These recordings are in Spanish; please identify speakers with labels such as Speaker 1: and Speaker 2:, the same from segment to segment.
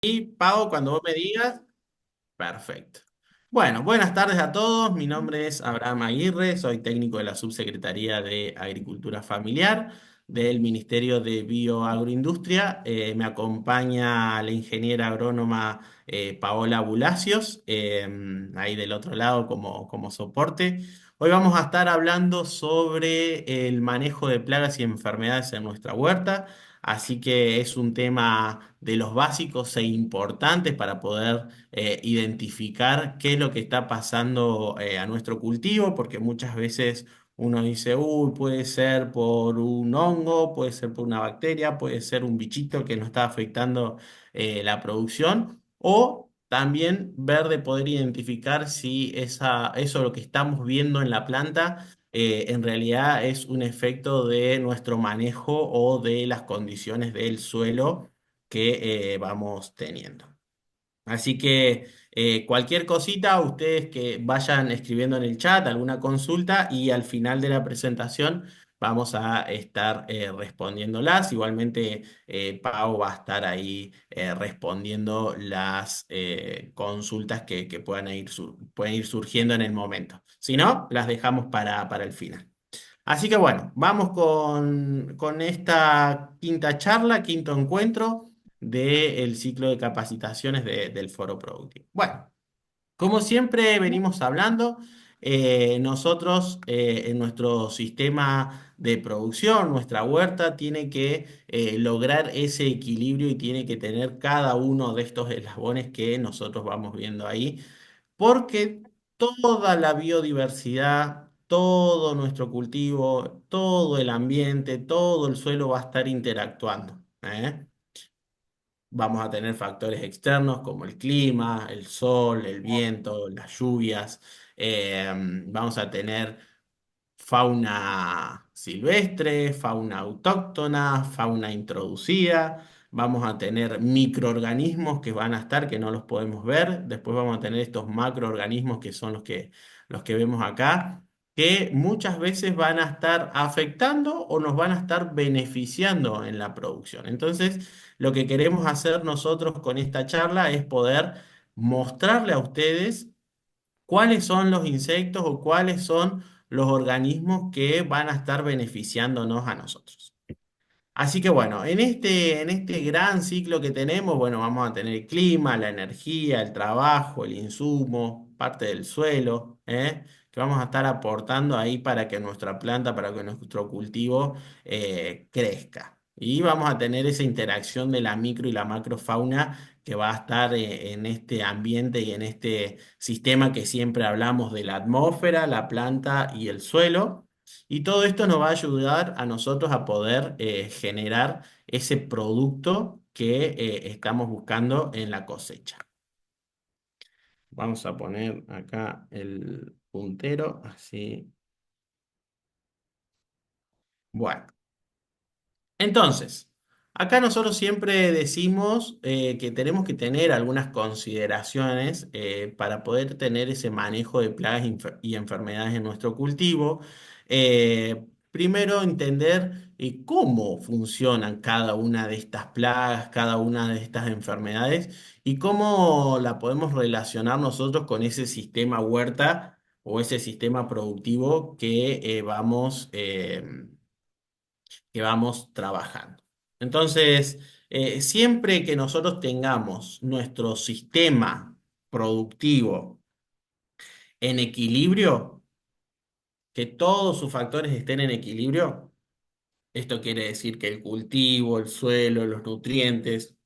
Speaker 1: Y Pau, cuando vos me digas, perfecto. Bueno, buenas tardes a todos. Mi nombre es Abraham Aguirre, soy técnico de la Subsecretaría de Agricultura Familiar del Ministerio de Bioagroindustria. Me acompaña la ingeniera agrónoma Paola Bulacios, ahí del otro lado como soporte. Hoy vamos a estar hablando sobre el manejo de plagas y enfermedades en nuestra huerta. Así que es un tema de los básicos e importantes para poder identificar qué es lo que está pasando a nuestro cultivo, porque muchas veces uno dice, uy, puede ser por un hongo, puede ser por una bacteria, puede ser un bichito que nos está afectando la producción, o también ver de poder identificar si eso lo que estamos viendo en la planta en realidad es un efecto de nuestro manejo o de las condiciones del suelo que vamos teniendo. Así que cualquier cosita, ustedes que vayan escribiendo en el chat alguna consulta y al final de la presentación vamos a estar respondiéndolas. Igualmente, Pau va a estar ahí respondiendo las consultas que puedan pueden ir surgiendo en el momento. Si no, las dejamos para el final. Así que bueno, vamos con esta quinta charla, quinto encuentro del ciclo de capacitaciones del Foro Productivo. Bueno, como siempre venimos hablando, nosotros en nuestro sistema de producción, nuestra huerta tiene que lograr ese equilibrio y tiene que tener cada uno de estos eslabones que nosotros vamos viendo ahí porque toda la biodiversidad, todo nuestro cultivo, todo el ambiente, todo el suelo va a estar interactuando, ¿eh? Vamos a tener factores externos como el clima, el sol, el viento, las lluvias. Vamos a tener fauna silvestre, fauna autóctona, fauna introducida. Vamos a tener microorganismos que van a estar, que no los podemos ver. Después vamos a tener estos macroorganismos que son los que vemos acá, que muchas veces van a estar afectando o nos van a estar beneficiando en la producción. Entonces, lo que queremos hacer nosotros con esta charla es poder mostrarle a ustedes cuáles son los insectos o cuáles son los organismos que van a estar beneficiándonos a nosotros. Así que bueno, en este gran ciclo que tenemos, bueno, vamos a tener el clima, la energía, el trabajo, el insumo, parte del suelo, que vamos a estar aportando ahí para que nuestra planta, para que nuestro cultivo crezca. Y vamos a tener esa interacción de la micro y la macrofauna que va a estar en este ambiente y en este sistema que siempre hablamos de la atmósfera, la planta y el suelo. Y todo esto nos va a ayudar a nosotros a poder generar ese producto que estamos buscando en la cosecha. Vamos a poner acá el puntero, así. Bueno, entonces, acá nosotros siempre decimos que tenemos que tener algunas consideraciones para poder tener ese manejo de plagas y enfermedades en nuestro cultivo. Primero, entender cómo funcionan cada una de estas plagas, cada una de estas enfermedades y cómo la podemos relacionar nosotros con ese sistema huerta o ese sistema productivo que vamos trabajando. Entonces, siempre que nosotros tengamos nuestro sistema productivo en equilibrio, que todos sus factores estén en equilibrio, esto quiere decir que el cultivo, el suelo, los nutrientes,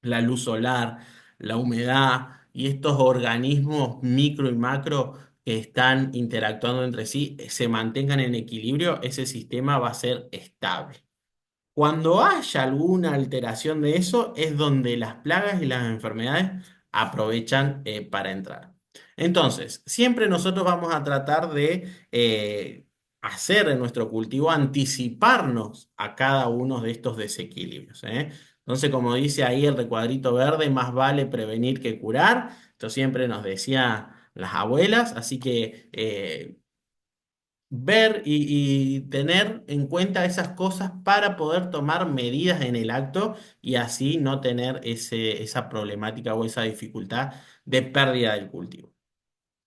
Speaker 1: la luz solar, la humedad y estos organismos micro y macro que están interactuando entre sí se mantengan en equilibrio, ese sistema va a ser estable. Cuando haya alguna alteración de eso, es donde las plagas y las enfermedades aprovechan para entrar. Entonces, siempre nosotros vamos a tratar de hacer en nuestro cultivo, anticiparnos a cada uno de estos desequilibrios, ¿eh? Entonces, como dice ahí el recuadrito verde, más vale prevenir que curar. Esto siempre nos decía las abuelas, así que ver y tener en cuenta esas cosas para poder tomar medidas en el acto y así no tener esa problemática o esa dificultad de pérdida del cultivo.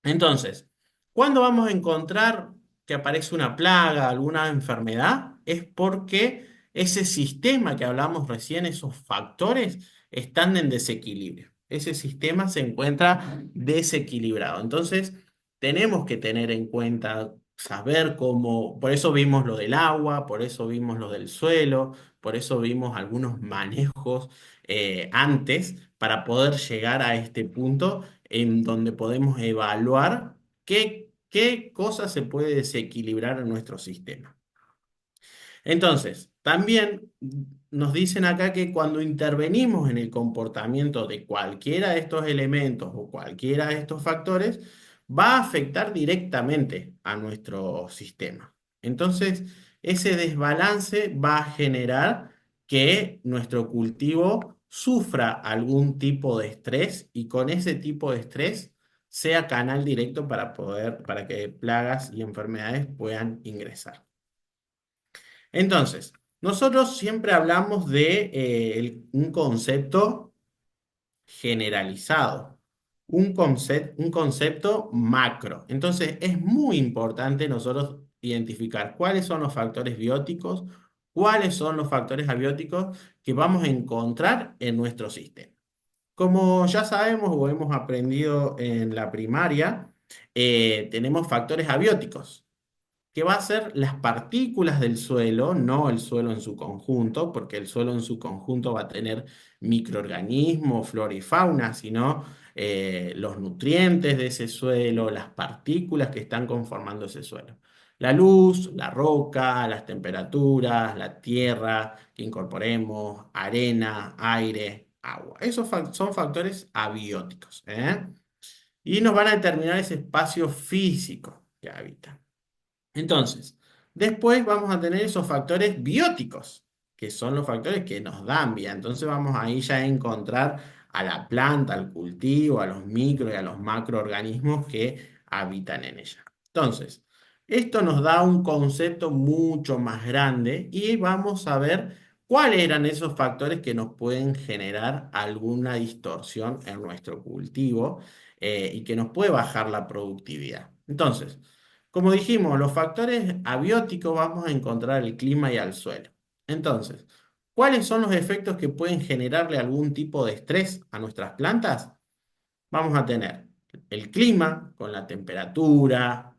Speaker 1: Entonces, ¿cuándo vamos a encontrar que aparece una plaga, alguna enfermedad? Es porque ese sistema que hablamos recién, esos factores, están en desequilibrio. Ese sistema se encuentra desequilibrado. Entonces, tenemos que tener en cuenta, saber cómo, por eso vimos lo del agua, por eso vimos lo del suelo, por eso vimos algunos manejos antes para poder llegar a este punto en donde podemos evaluar qué cosas se puede desequilibrar en nuestro sistema. Entonces, también nos dicen acá que cuando intervenimos en el comportamiento de cualquiera de estos elementos o cualquiera de estos factores, va a afectar directamente a nuestro sistema. Entonces, ese desbalance va a generar que nuestro cultivo sufra algún tipo de estrés y con ese tipo de estrés sea canal directo para que plagas y enfermedades puedan ingresar. Entonces, nosotros siempre hablamos de un concepto generalizado, un concepto macro. Entonces, es muy importante nosotros identificar cuáles son los factores bióticos, cuáles son los factores abióticos que vamos a encontrar en nuestro sistema. Como ya sabemos o hemos aprendido en la primaria, tenemos factores abióticos que va a ser las partículas del suelo, no el suelo en su conjunto, porque el suelo en su conjunto va a tener microorganismos, flora y fauna, sino los nutrientes de ese suelo, las partículas que están conformando ese suelo. La luz, la roca, las temperaturas, la tierra que incorporemos, arena, aire, agua. Esos son factores abióticos, ¿eh? Y nos van a determinar ese espacio físico que habitan. Entonces, después vamos a tener esos factores bióticos, que son los factores que nos dan vida. Entonces vamos ahí ya a encontrar a la planta, al cultivo, a los micro y a los macroorganismos que habitan en ella. Entonces, esto nos da un concepto mucho más grande y vamos a ver cuáles eran esos factores que nos pueden generar alguna distorsión en nuestro cultivo y que nos puede bajar la productividad. Entonces, como dijimos, los factores abióticos vamos a encontrar el clima y al suelo. Entonces, ¿cuáles son los efectos que pueden generarle algún tipo de estrés a nuestras plantas? Vamos a tener el clima con la temperatura,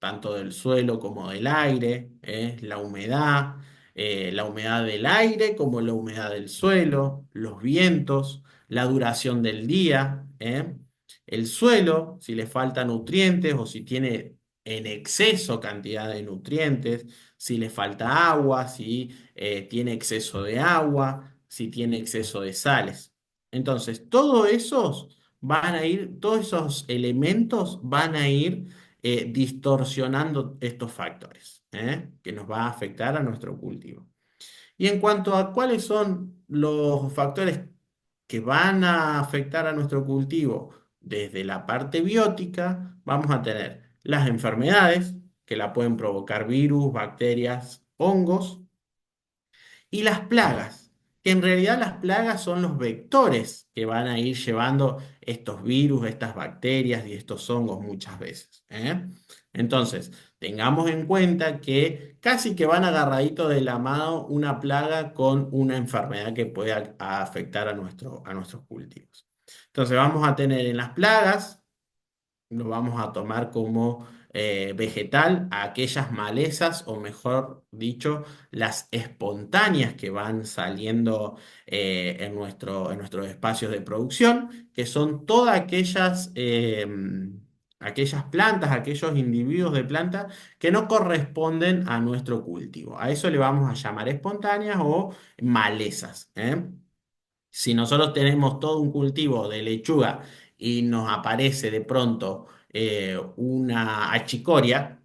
Speaker 1: tanto del suelo como del aire, la humedad del aire como la humedad del suelo, los vientos, la duración del día, el suelo, si le falta nutrientes o si tiene en exceso cantidad de nutrientes, si le falta agua, si tiene exceso de agua, si tiene exceso de sales. Entonces, todos esos elementos van a ir distorsionando estos factores, que nos va a afectar a nuestro cultivo. Y en cuanto a cuáles son los factores que van a afectar a nuestro cultivo desde la parte biótica, vamos a tener las enfermedades, que la pueden provocar virus, bacterias, hongos, y las plagas, que en realidad las plagas son los vectores que van a ir llevando estos virus, estas bacterias y estos hongos muchas veces, ¿eh? Entonces, tengamos en cuenta que casi que van agarraditos de la mano una plaga con una enfermedad que puede afectar a nuestros cultivos. Entonces, vamos a tener en las plagas lo vamos a tomar como vegetal a aquellas malezas, o mejor dicho, las espontáneas que van saliendo en nuestros espacios de producción, que son todas aquellas plantas, aquellos individuos de plantas que no corresponden a nuestro cultivo. A eso le vamos a llamar espontáneas o malezas, ¿eh? Si nosotros tenemos todo un cultivo de lechuga y nos aparece de pronto una achicoria,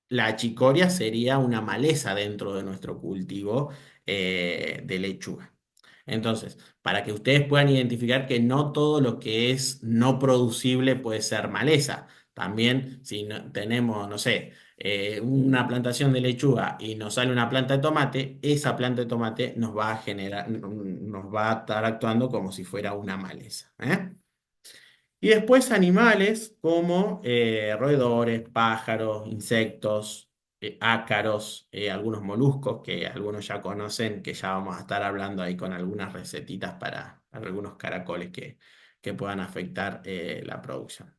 Speaker 1: la achicoria sería una maleza dentro de nuestro cultivo de lechuga. Entonces, para que ustedes puedan identificar que no todo lo que es no producible puede ser maleza. También si tenemos, no sé, una plantación de lechuga y nos sale una planta de tomate, esa planta de tomate nos va a generar, nos va a estar actuando como si fuera una maleza. ¿Eh? Y después animales como roedores, pájaros, insectos, ácaros, algunos moluscos que algunos ya conocen, que ya vamos a estar hablando ahí con algunas recetitas para algunos caracoles que puedan afectar la producción.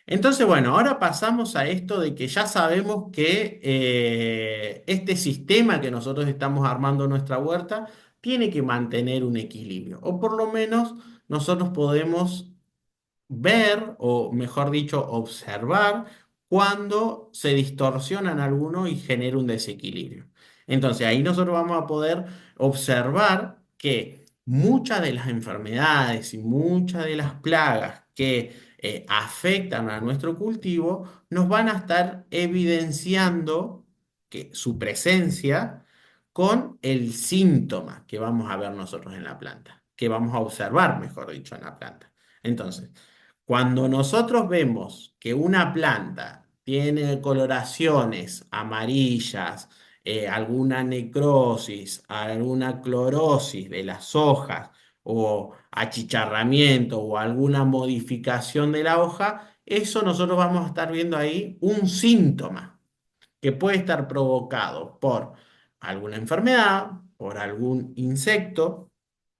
Speaker 1: Entonces, bueno, ahora pasamos a esto de que ya sabemos que este sistema que nosotros estamos armando en nuestra huerta tiene que mantener un equilibrio, o por lo menos nosotros podemos ver, o mejor dicho, observar cuando se distorsionan algunos y genera un desequilibrio. Entonces ahí nosotros vamos a poder observar que muchas de las enfermedades y muchas de las plagas que afectan a nuestro cultivo nos van a estar evidenciando que su presencia con el síntoma que vamos a ver nosotros en la planta, que vamos a observar, mejor dicho, en la planta. Entonces, cuando nosotros vemos que una planta tiene coloraciones amarillas, alguna necrosis, alguna clorosis de las hojas o achicharramiento o alguna modificación de la hoja, eso nosotros vamos a estar viendo ahí un síntoma que puede estar provocado por alguna enfermedad, por algún insecto,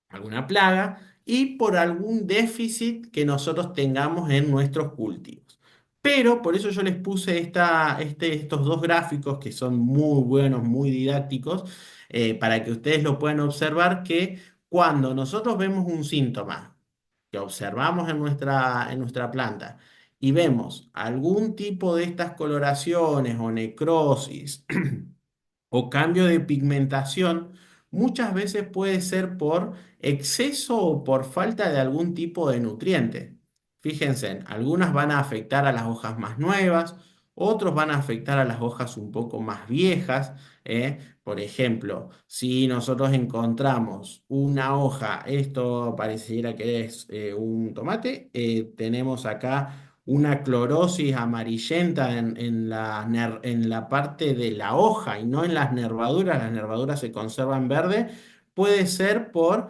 Speaker 1: alguna plaga y por algún déficit que nosotros tengamos en nuestros cultivos. Pero por eso yo les puse estos dos gráficos que son muy buenos, muy didácticos, para que ustedes lo puedan observar que cuando nosotros vemos un síntoma que observamos en nuestra planta y vemos algún tipo de estas coloraciones o necrosis, o cambio de pigmentación, muchas veces puede ser por exceso o por falta de algún tipo de nutriente. Fíjense, algunas van a afectar a las hojas más nuevas, otros van a afectar a las hojas un poco más viejas. Por ejemplo, si nosotros encontramos una hoja, esto pareciera que es un tomate, tenemos acá una clorosis amarillenta en la parte de la hoja y no en las nervaduras se conservan verde, puede ser por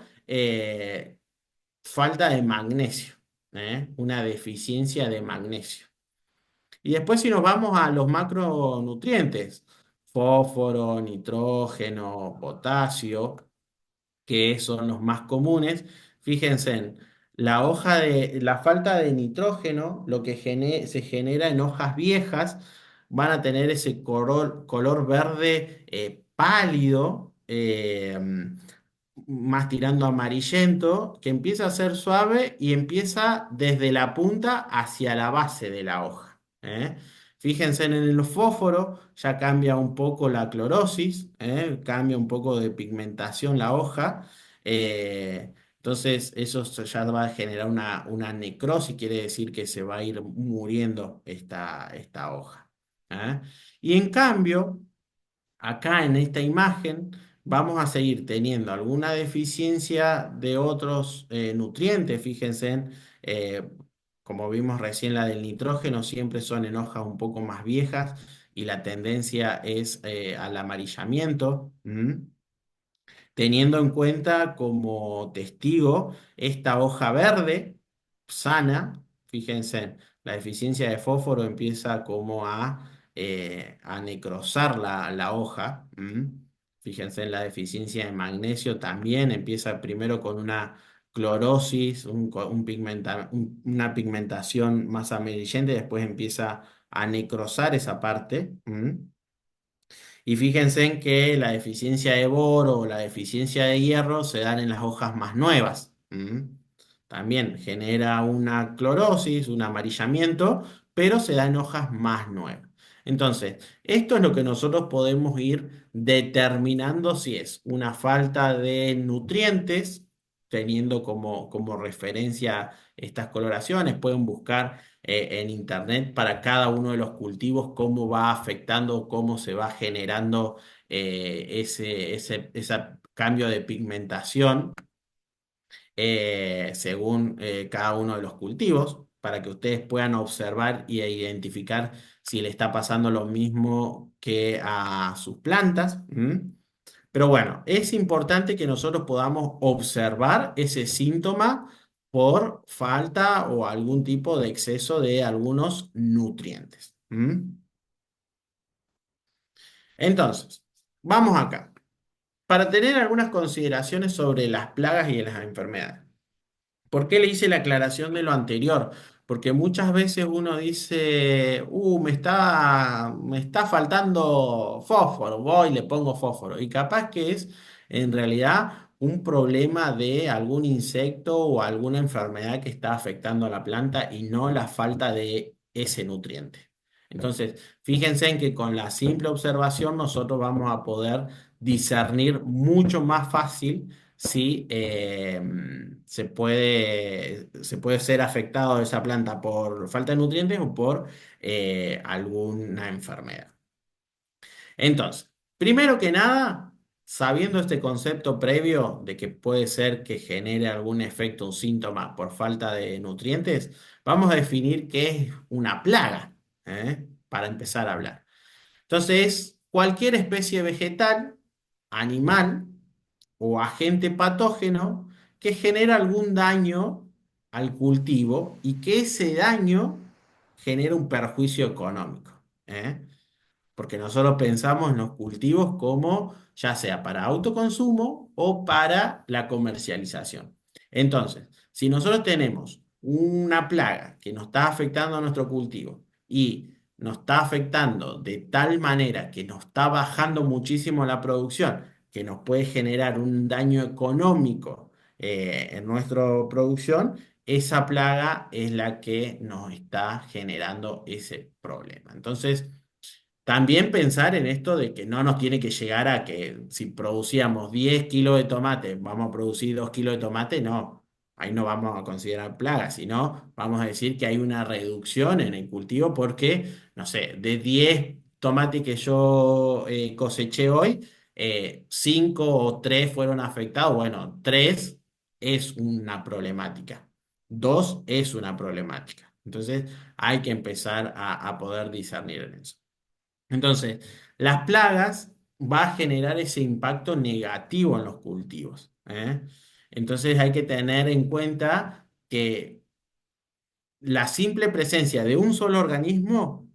Speaker 1: falta de magnesio, una deficiencia de magnesio. Y después si nos vamos a los macronutrientes, fósforo, nitrógeno, potasio, que son los más comunes. Fíjense, la falta de nitrógeno, lo que se genera en hojas viejas, van a tener ese color verde pálido, más tirando amarillento, que empieza a ser suave y empieza desde la punta hacia la base de la hoja. Fíjense en el fósforo, ya cambia un poco la clorosis, cambia un poco de pigmentación la hoja. Entonces, ya va a generar una necrosis, quiere decir que se va a ir muriendo esta hoja. ¿Eh? Y en cambio, acá en esta imagen vamos a seguir teniendo alguna deficiencia de otros nutrientes. Fíjense, eh, como vimos recién, la del nitrógeno siempre son en hojas un poco más viejas y la tendencia es al amarillamiento. Teniendo en cuenta como testigo esta hoja verde sana. Fíjense, la deficiencia de fósforo empieza como a necrosar la hoja. Fíjense en la deficiencia de magnesio también empieza primero con una clorosis, una pigmentación más amarillenta y después empieza a necrosar esa parte. Y fíjense en que la deficiencia de boro o la deficiencia de hierro se dan en las hojas más nuevas. También genera una clorosis, un amarillamiento, pero se da en hojas más nuevas. Entonces, esto es lo que nosotros podemos ir determinando si es una falta de nutrientes, teniendo como referencia estas coloraciones. Pueden buscar en internet para cada uno de los cultivos, cómo va afectando, cómo se va generando ese cambio de pigmentación según cada uno de los cultivos, para que ustedes puedan observar y identificar si le está pasando lo mismo que a sus plantas. Pero bueno, es importante que nosotros podamos observar ese síntoma por falta o algún tipo de exceso de algunos nutrientes. Entonces, vamos acá. Para tener algunas consideraciones sobre las plagas y las enfermedades. ¿Por qué le hice la aclaración de lo anterior? Porque muchas veces uno dice, me está faltando fósforo, voy y le pongo fósforo. Y capaz que es en realidad un problema de algún insecto o alguna enfermedad que está afectando a la planta y no la falta de ese nutriente. Entonces, fíjense en que con la simple observación nosotros vamos a poder discernir mucho más fácil si se puede ser afectado esa planta por falta de nutrientes o por alguna enfermedad. Entonces, primero que nada, sabiendo este concepto previo de que puede ser que genere algún efecto o síntoma por falta de nutrientes, vamos a definir qué es una plaga, para empezar a hablar. Entonces, cualquier especie vegetal, animal o agente patógeno que genera algún daño al cultivo y que ese daño genera un perjuicio económico. ¿eh? Porque nosotros pensamos en los cultivos como ya sea para autoconsumo o para la comercialización. Entonces, si nosotros tenemos una plaga que nos está afectando a nuestro cultivo y nos está afectando de tal manera que nos está bajando muchísimo la producción, que nos puede generar un daño económico en nuestra producción, esa plaga es la que nos está generando ese problema. Entonces, también pensar en esto de que no nos tiene que llegar a que si producíamos 10 kilos de tomate, vamos a producir 2 kilos de tomate, no, ahí no vamos a considerar plagas, sino vamos a decir que hay una reducción en el cultivo porque, no sé, de 10 tomates que yo coseché hoy, 5 o 3 fueron afectados, bueno, 3 es una problemática, 2 es una problemática. Entonces hay que empezar a poder discernir en eso. Entonces, las plagas va a generar ese impacto negativo en los cultivos. Entonces hay que tener en cuenta que la simple presencia de un solo organismo,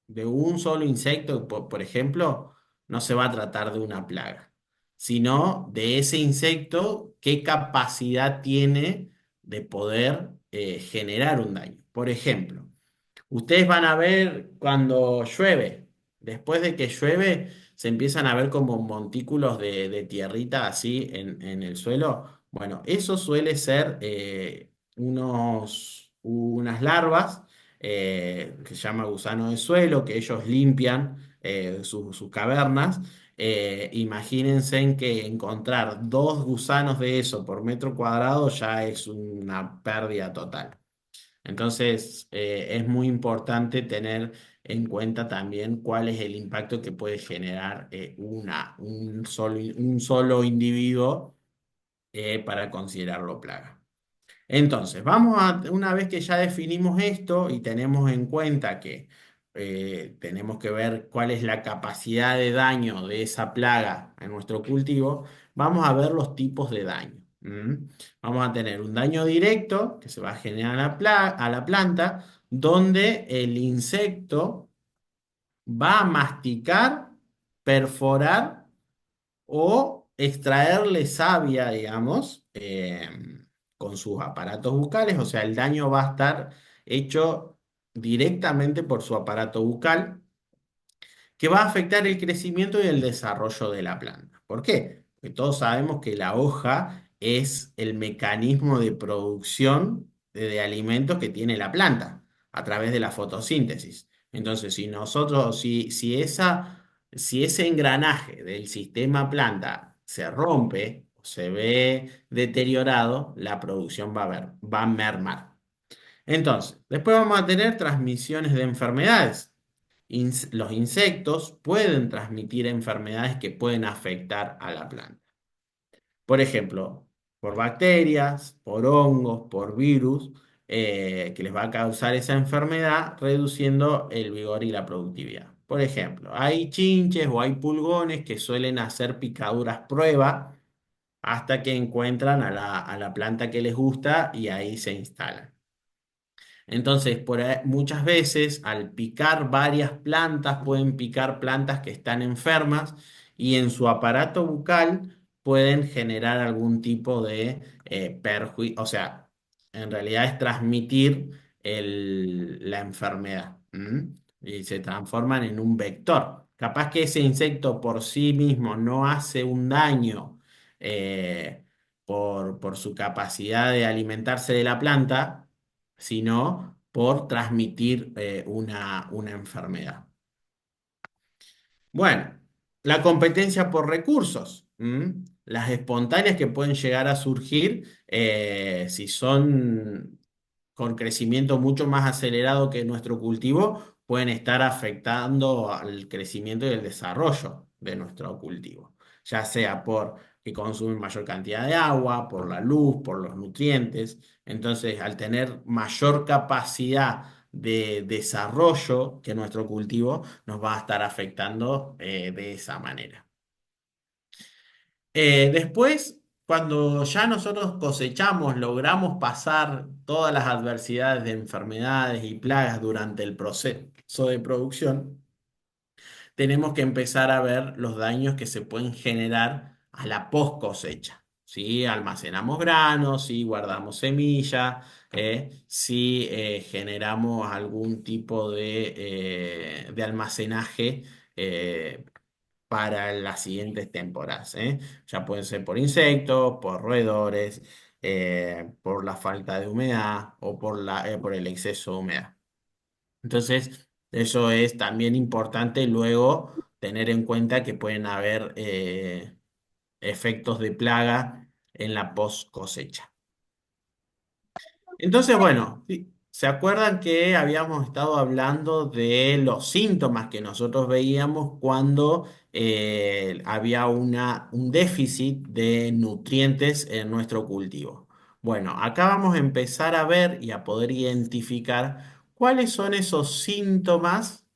Speaker 1: de un solo insecto, por ejemplo, no se va a tratar de una plaga, sino de ese insecto, qué capacidad tiene de poder generar un daño. Por ejemplo, ustedes van a ver cuando llueve, después de que llueve, se empiezan a ver como montículos de tierrita así en el suelo. Bueno, eso suele ser unas larvas que se llama gusano de suelo, que ellos limpian sus cavernas. Imagínense en que encontrar 2 gusanos de eso por metro cuadrado ya es una pérdida total. Entonces, es muy importante tener en cuenta también cuál es el impacto que puede generar un solo individuo para considerarlo plaga. Entonces, una vez que ya definimos esto y tenemos en cuenta que tenemos que ver cuál es la capacidad de daño de esa plaga en nuestro cultivo, vamos a ver los tipos de daño. Vamos a tener un daño directo que se va a generar a la planta, donde el insecto va a masticar, perforar o extraerle savia, digamos, con sus aparatos bucales, o sea, el daño va a estar hecho directamente por su aparato bucal, que va a afectar el crecimiento y el desarrollo de la planta. ¿Por qué? Porque todos sabemos que la hoja es el mecanismo de producción de alimentos que tiene la planta a través de la fotosíntesis. Entonces, si ese engranaje del sistema planta se rompe o se ve deteriorado, la producción va a mermar. Entonces, después vamos a tener transmisiones de enfermedades. Los insectos pueden transmitir enfermedades que pueden afectar a la planta. Por ejemplo, por bacterias, por hongos, por virus. que les va a causar esa enfermedad, reduciendo el vigor y la productividad. Por ejemplo, hay chinches o hay pulgones que suelen hacer picaduras prueba hasta que encuentran a la planta que les gusta y ahí se instalan. Entonces, muchas veces al picar varias plantas, pueden picar plantas que están enfermas y en su aparato bucal pueden generar algún tipo de perjuicio, o sea, en realidad es transmitir la enfermedad, ¿m? Y se transforman en un vector. Capaz que ese insecto por sí mismo no hace un daño por su capacidad de alimentarse de la planta, sino por transmitir una enfermedad. Bueno, la competencia por recursos, ¿m? Las espontáneas que pueden llegar a surgir si son con crecimiento mucho más acelerado que nuestro cultivo, pueden estar afectando al crecimiento y el desarrollo de nuestro cultivo, ya sea por que consumen mayor cantidad de agua, por la luz, por los nutrientes. Entonces, al tener mayor capacidad de desarrollo que nuestro cultivo, nos va a estar afectando de esa manera. Después, cuando ya nosotros cosechamos, logramos pasar todas las adversidades de enfermedades y plagas durante el proceso de producción, tenemos que empezar a ver los daños que se pueden generar a la post cosecha. Si almacenamos granos, si guardamos semillas, si generamos algún tipo de almacenaje eh, para las siguientes temporadas, ¿eh? Ya pueden ser por insectos, por roedores, por la falta de humedad o por el exceso de humedad. Entonces, eso es también importante luego tener en cuenta que pueden haber efectos de plaga en la post cosecha. Entonces, bueno, sí, ¿se acuerdan que habíamos estado hablando de los síntomas que nosotros veíamos cuando había un déficit de nutrientes en nuestro cultivo? Bueno, acá vamos a empezar a ver y a poder identificar cuáles son esos síntomas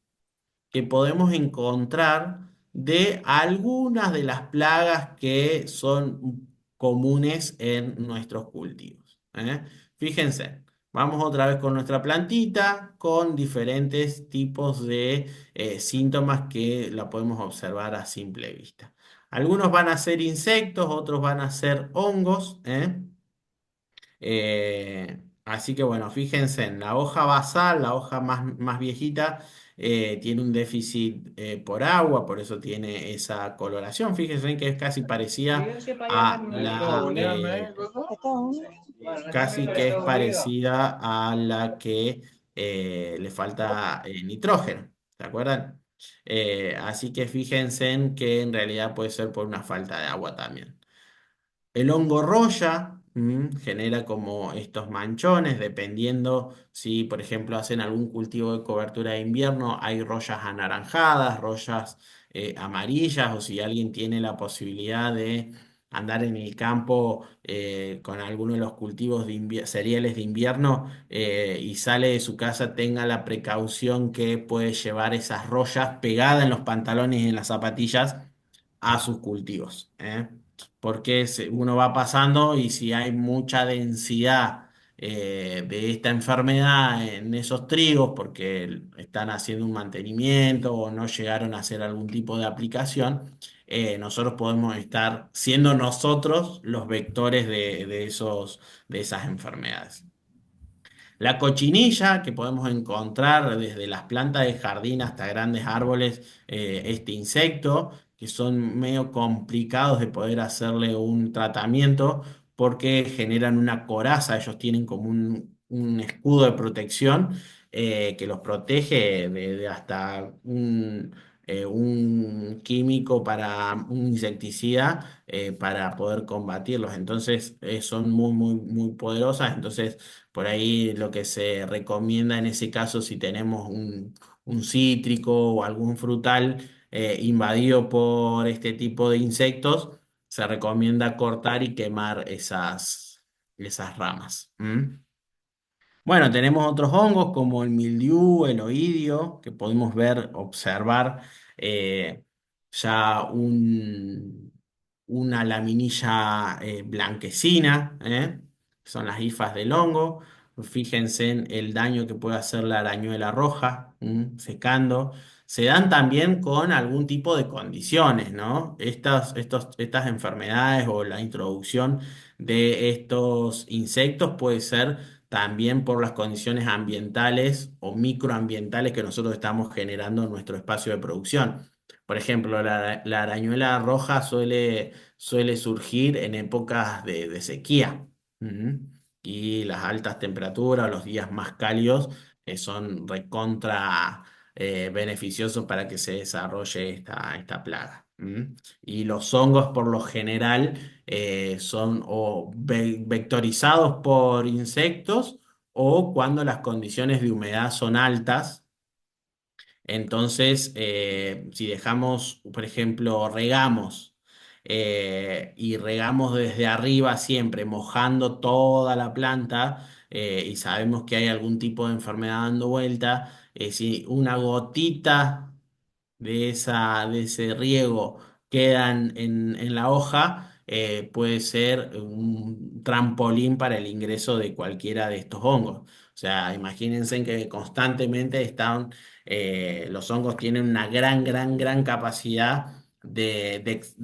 Speaker 1: que podemos encontrar de algunas de las plagas que son comunes en nuestros cultivos. ¿Eh? Fíjense, vamos otra vez con nuestra plantita, con diferentes tipos de síntomas que la podemos observar a simple vista. Algunos van a ser insectos, otros van a ser hongos, ¿eh? Así que bueno, fíjense en la hoja basal, la hoja más viejita, tiene un déficit por agua, por eso tiene esa coloración. Fíjense en que es casi parecida a casi que es parecida a la que le falta nitrógeno. ¿Se acuerdan? Así que fíjense en que en realidad puede ser por una falta de agua también. El hongo roya genera como estos manchones, dependiendo si, por ejemplo, hacen algún cultivo de cobertura de invierno, hay rollas anaranjadas, rollas amarillas, o si alguien tiene la posibilidad de andar en el campo con alguno de los cultivos cereales de invierno y sale de su casa, tenga la precaución que puede llevar esas rollas pegadas en los pantalones y en las zapatillas a sus cultivos. Porque uno va pasando y si hay mucha densidad de esta enfermedad en esos trigos, porque están haciendo un mantenimiento o no llegaron a hacer algún tipo de aplicación, nosotros podemos estar siendo nosotros los vectores de esas enfermedades. La cochinilla, que podemos encontrar desde las plantas de jardín hasta grandes árboles, este insecto, que son medio complicados de poder hacerle un tratamiento porque generan una coraza, ellos tienen como un escudo de protección que los protege de hasta un químico para un insecticida para poder combatirlos. Entonces, son muy poderosas. Entonces, por ahí lo que se recomienda en ese caso, si tenemos un cítrico o algún frutal invadido por este tipo de insectos, se recomienda cortar y quemar esas ramas. ¿M? Bueno, tenemos otros hongos como el mildiú, el oidio, que podemos ver, observar eh, ya una laminilla blanquecina, son las hifas del hongo. Fíjense en el daño que puede hacer la arañuela roja, secando. Se dan también con algún tipo de condiciones, ¿no? Estas enfermedades o la introducción de estos insectos puede ser también por las condiciones ambientales o microambientales que nosotros estamos generando en nuestro espacio de producción. Por ejemplo, la arañuela roja suele surgir en épocas de sequía. Ujú. Y las altas temperaturas, los días más cálidos, son recontra beneficiosos para que se desarrolle esta plaga. Y los hongos, por lo general, son o vectorizados por insectos o cuando las condiciones de humedad son altas. Entonces, si dejamos, por ejemplo, regamos y regamos desde arriba siempre, mojando toda la planta y sabemos que hay algún tipo de enfermedad dando vuelta, si una gotita de ese riego quedan en la hoja, puede ser un trampolín para el ingreso de cualquiera de estos hongos. O sea, imagínense que constantemente los hongos tienen una gran capacidad de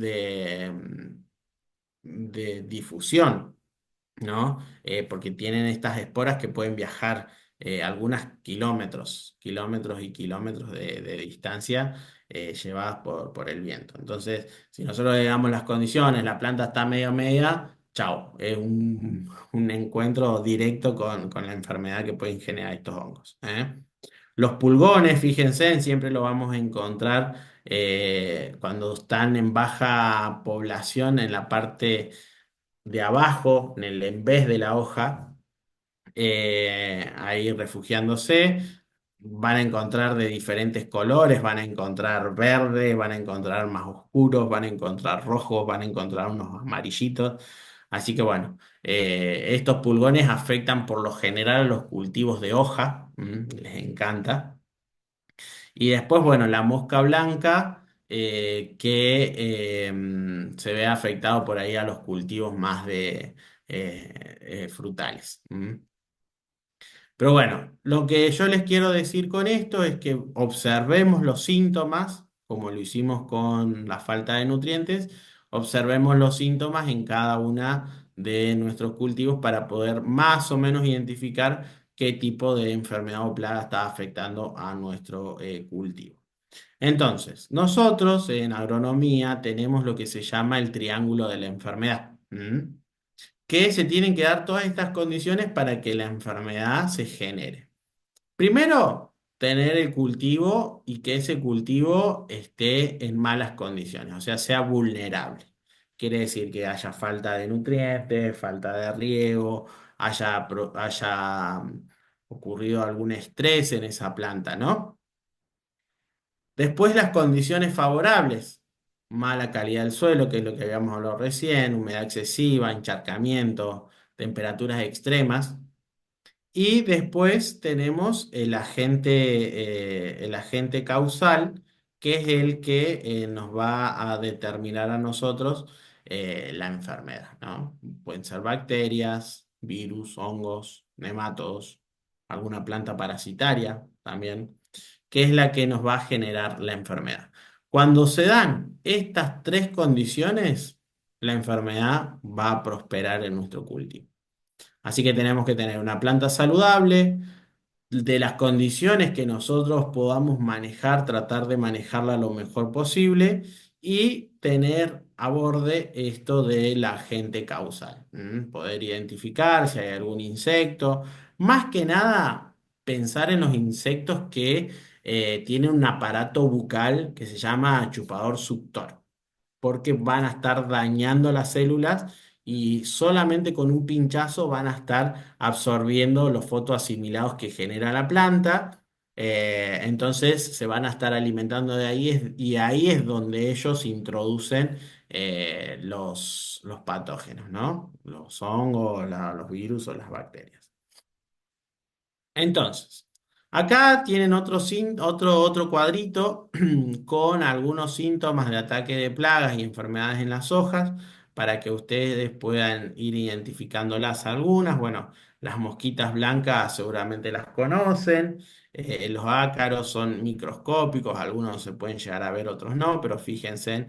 Speaker 1: difusión. ¿No? Porque tienen estas esporas que pueden viajar algunos kilómetros y kilómetros de distancia llevadas por el viento. Entonces, si nosotros le damos las condiciones, la planta está media, chao, es un encuentro directo con la enfermedad que pueden generar estos hongos. Los pulgones, fíjense, siempre lo vamos a encontrar cuando están en baja población en la parte de abajo, en vez de la hoja, ahí refugiándose. Van a encontrar de diferentes colores, van a encontrar verde, van a encontrar más oscuros, van a encontrar rojos, van a encontrar unos amarillitos. Así que bueno, estos pulgones afectan por lo general a los cultivos de hoja, les encanta. Y después, bueno, la mosca blanca, que se ve afectado por ahí a los cultivos más frutales. Pero bueno, lo que yo les quiero decir con esto es que observemos los síntomas, como lo hicimos con la falta de nutrientes, observemos los síntomas en cada una de nuestros cultivos para poder más o menos identificar qué tipo de enfermedad o plaga está afectando a nuestro cultivo. Entonces, nosotros en agronomía tenemos lo que se llama el triángulo de la enfermedad, que se tienen que dar todas estas condiciones para que la enfermedad se genere. Primero, tener el cultivo y que ese cultivo esté en malas condiciones, o sea, sea vulnerable. Quiere decir que haya falta de nutrientes, falta de riego, haya ocurrido algún estrés en esa planta, ¿no? Después las condiciones favorables, mala calidad del suelo, que es lo que habíamos hablado recién, humedad excesiva, encharcamiento, temperaturas extremas. Y después tenemos el agente causal, que es el que nos va a determinar a nosotros la enfermedad, ¿no? Pueden ser bacterias, virus, hongos, nematodos, alguna planta parasitaria también, que es la que nos va a generar la enfermedad. Cuando se dan estas tres condiciones, la enfermedad va a prosperar en nuestro cultivo. Así que tenemos que tener una planta saludable, de las condiciones que nosotros podamos manejar, tratar de manejarla lo mejor posible y tener a borde esto del agente causal. Poder identificar si hay algún insecto. Más que nada, pensar en los insectos que tienen un aparato bucal que se llama chupador suctor, porque van a estar dañando las células y solamente con un pinchazo van a estar absorbiendo los fotoasimilados que genera la planta. Entonces se van a estar alimentando de ahí y ahí es donde ellos introducen los patógenos, ¿no? Los hongos, los virus o las bacterias. Entonces, acá tienen otro cuadrito con algunos síntomas de ataque de plagas y enfermedades en las hojas para que ustedes puedan ir identificándolas algunas. Bueno, las mosquitas blancas seguramente las conocen. Los ácaros son microscópicos, algunos se pueden llegar a ver, otros no, pero fíjense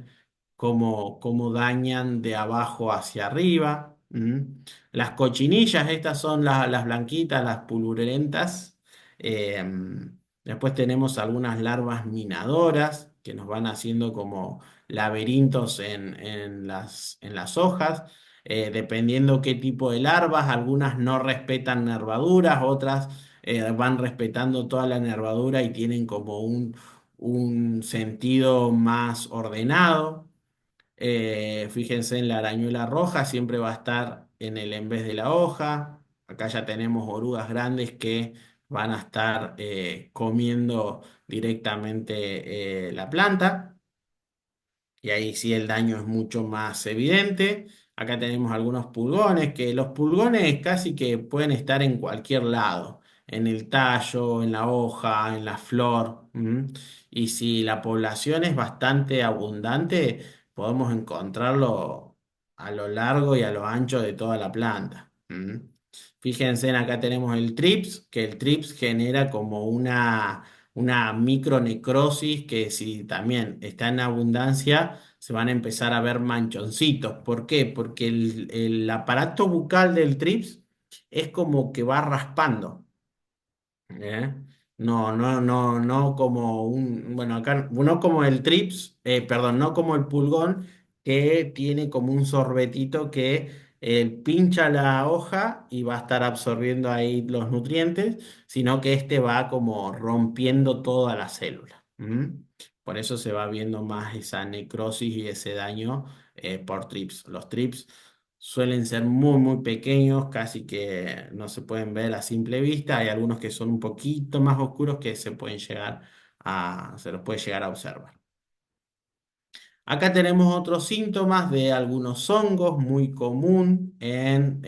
Speaker 1: cómo dañan de abajo hacia arriba. Las cochinillas, estas son las blanquitas, las pululentas. Eh, Después tenemos algunas larvas minadoras que nos van haciendo como laberintos en las hojas. Dependiendo qué tipo de larvas, algunas no respetan nervaduras, otras van respetando toda la nervadura y tienen como un sentido más ordenado. Fíjense en la arañuela roja, siempre va a estar en vez de la hoja. Acá ya tenemos orugas grandes que van a estar comiendo directamente la planta. Y ahí sí el daño es mucho más evidente. Acá tenemos algunos pulgones, que los pulgones casi que pueden estar en cualquier lado, en el tallo, en la hoja, en la flor. Y si la población es bastante abundante, podemos encontrarlo a lo largo y a lo ancho de toda la planta. Fíjense, acá tenemos el trips, que el trips genera como una micronecrosis que si también está en abundancia, se van a empezar a ver manchoncitos. ¿Por qué? Porque el aparato bucal del trips es como que va raspando. ¿Eh? No, no, no, no como bueno, acá no como el trips, perdón, no como el pulgón que tiene como un sorbetito que pincha la hoja y va a estar absorbiendo ahí los nutrientes, sino que este va como rompiendo toda la célula. Por eso se va viendo más esa necrosis y ese daño por trips. Los trips suelen ser muy, muy pequeños, casi que no se pueden ver a simple vista. Hay algunos que son un poquito más oscuros que se los puede llegar a observar. Acá tenemos otros síntomas de algunos hongos muy común en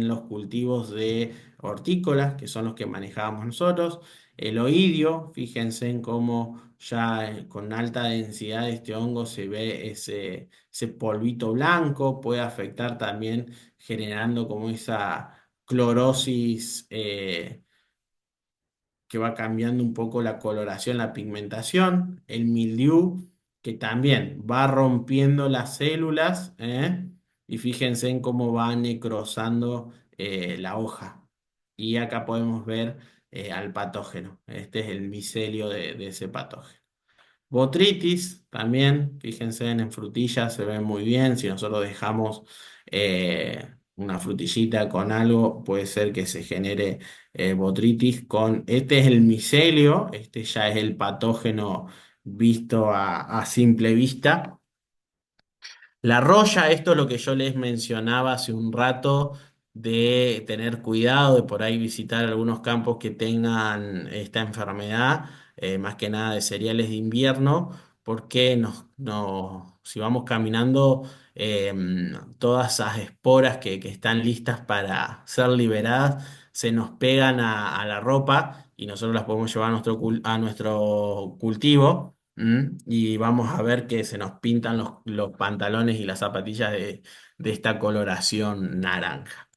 Speaker 1: los cultivos de hortícolas, que son los que manejábamos nosotros. El oidio, fíjense en cómo ya con alta densidad de este hongo se ve ese polvito blanco, puede afectar también generando como esa clorosis que va cambiando un poco la coloración, la pigmentación, el mildiu, que también va rompiendo las células, ¿eh? Y fíjense en cómo va necrosando la hoja. Y acá podemos ver al patógeno. Este es el micelio de ese patógeno. Botrytis también, fíjense en frutillas, se ve muy bien. Si nosotros dejamos una frutillita con algo, puede ser que se genere botrytis con. Este es el micelio, este ya es el patógeno visto a simple vista. La roya, esto es lo que yo les mencionaba hace un rato, de tener cuidado, de por ahí visitar algunos campos que tengan esta enfermedad, más que nada de cereales de invierno, porque si vamos caminando, eh, todas esas esporas que están listas para ser liberadas se nos pegan a la ropa y nosotros las podemos llevar a nuestro cultivo. Y vamos a ver que se nos pintan los pantalones y las zapatillas de esta coloración naranja.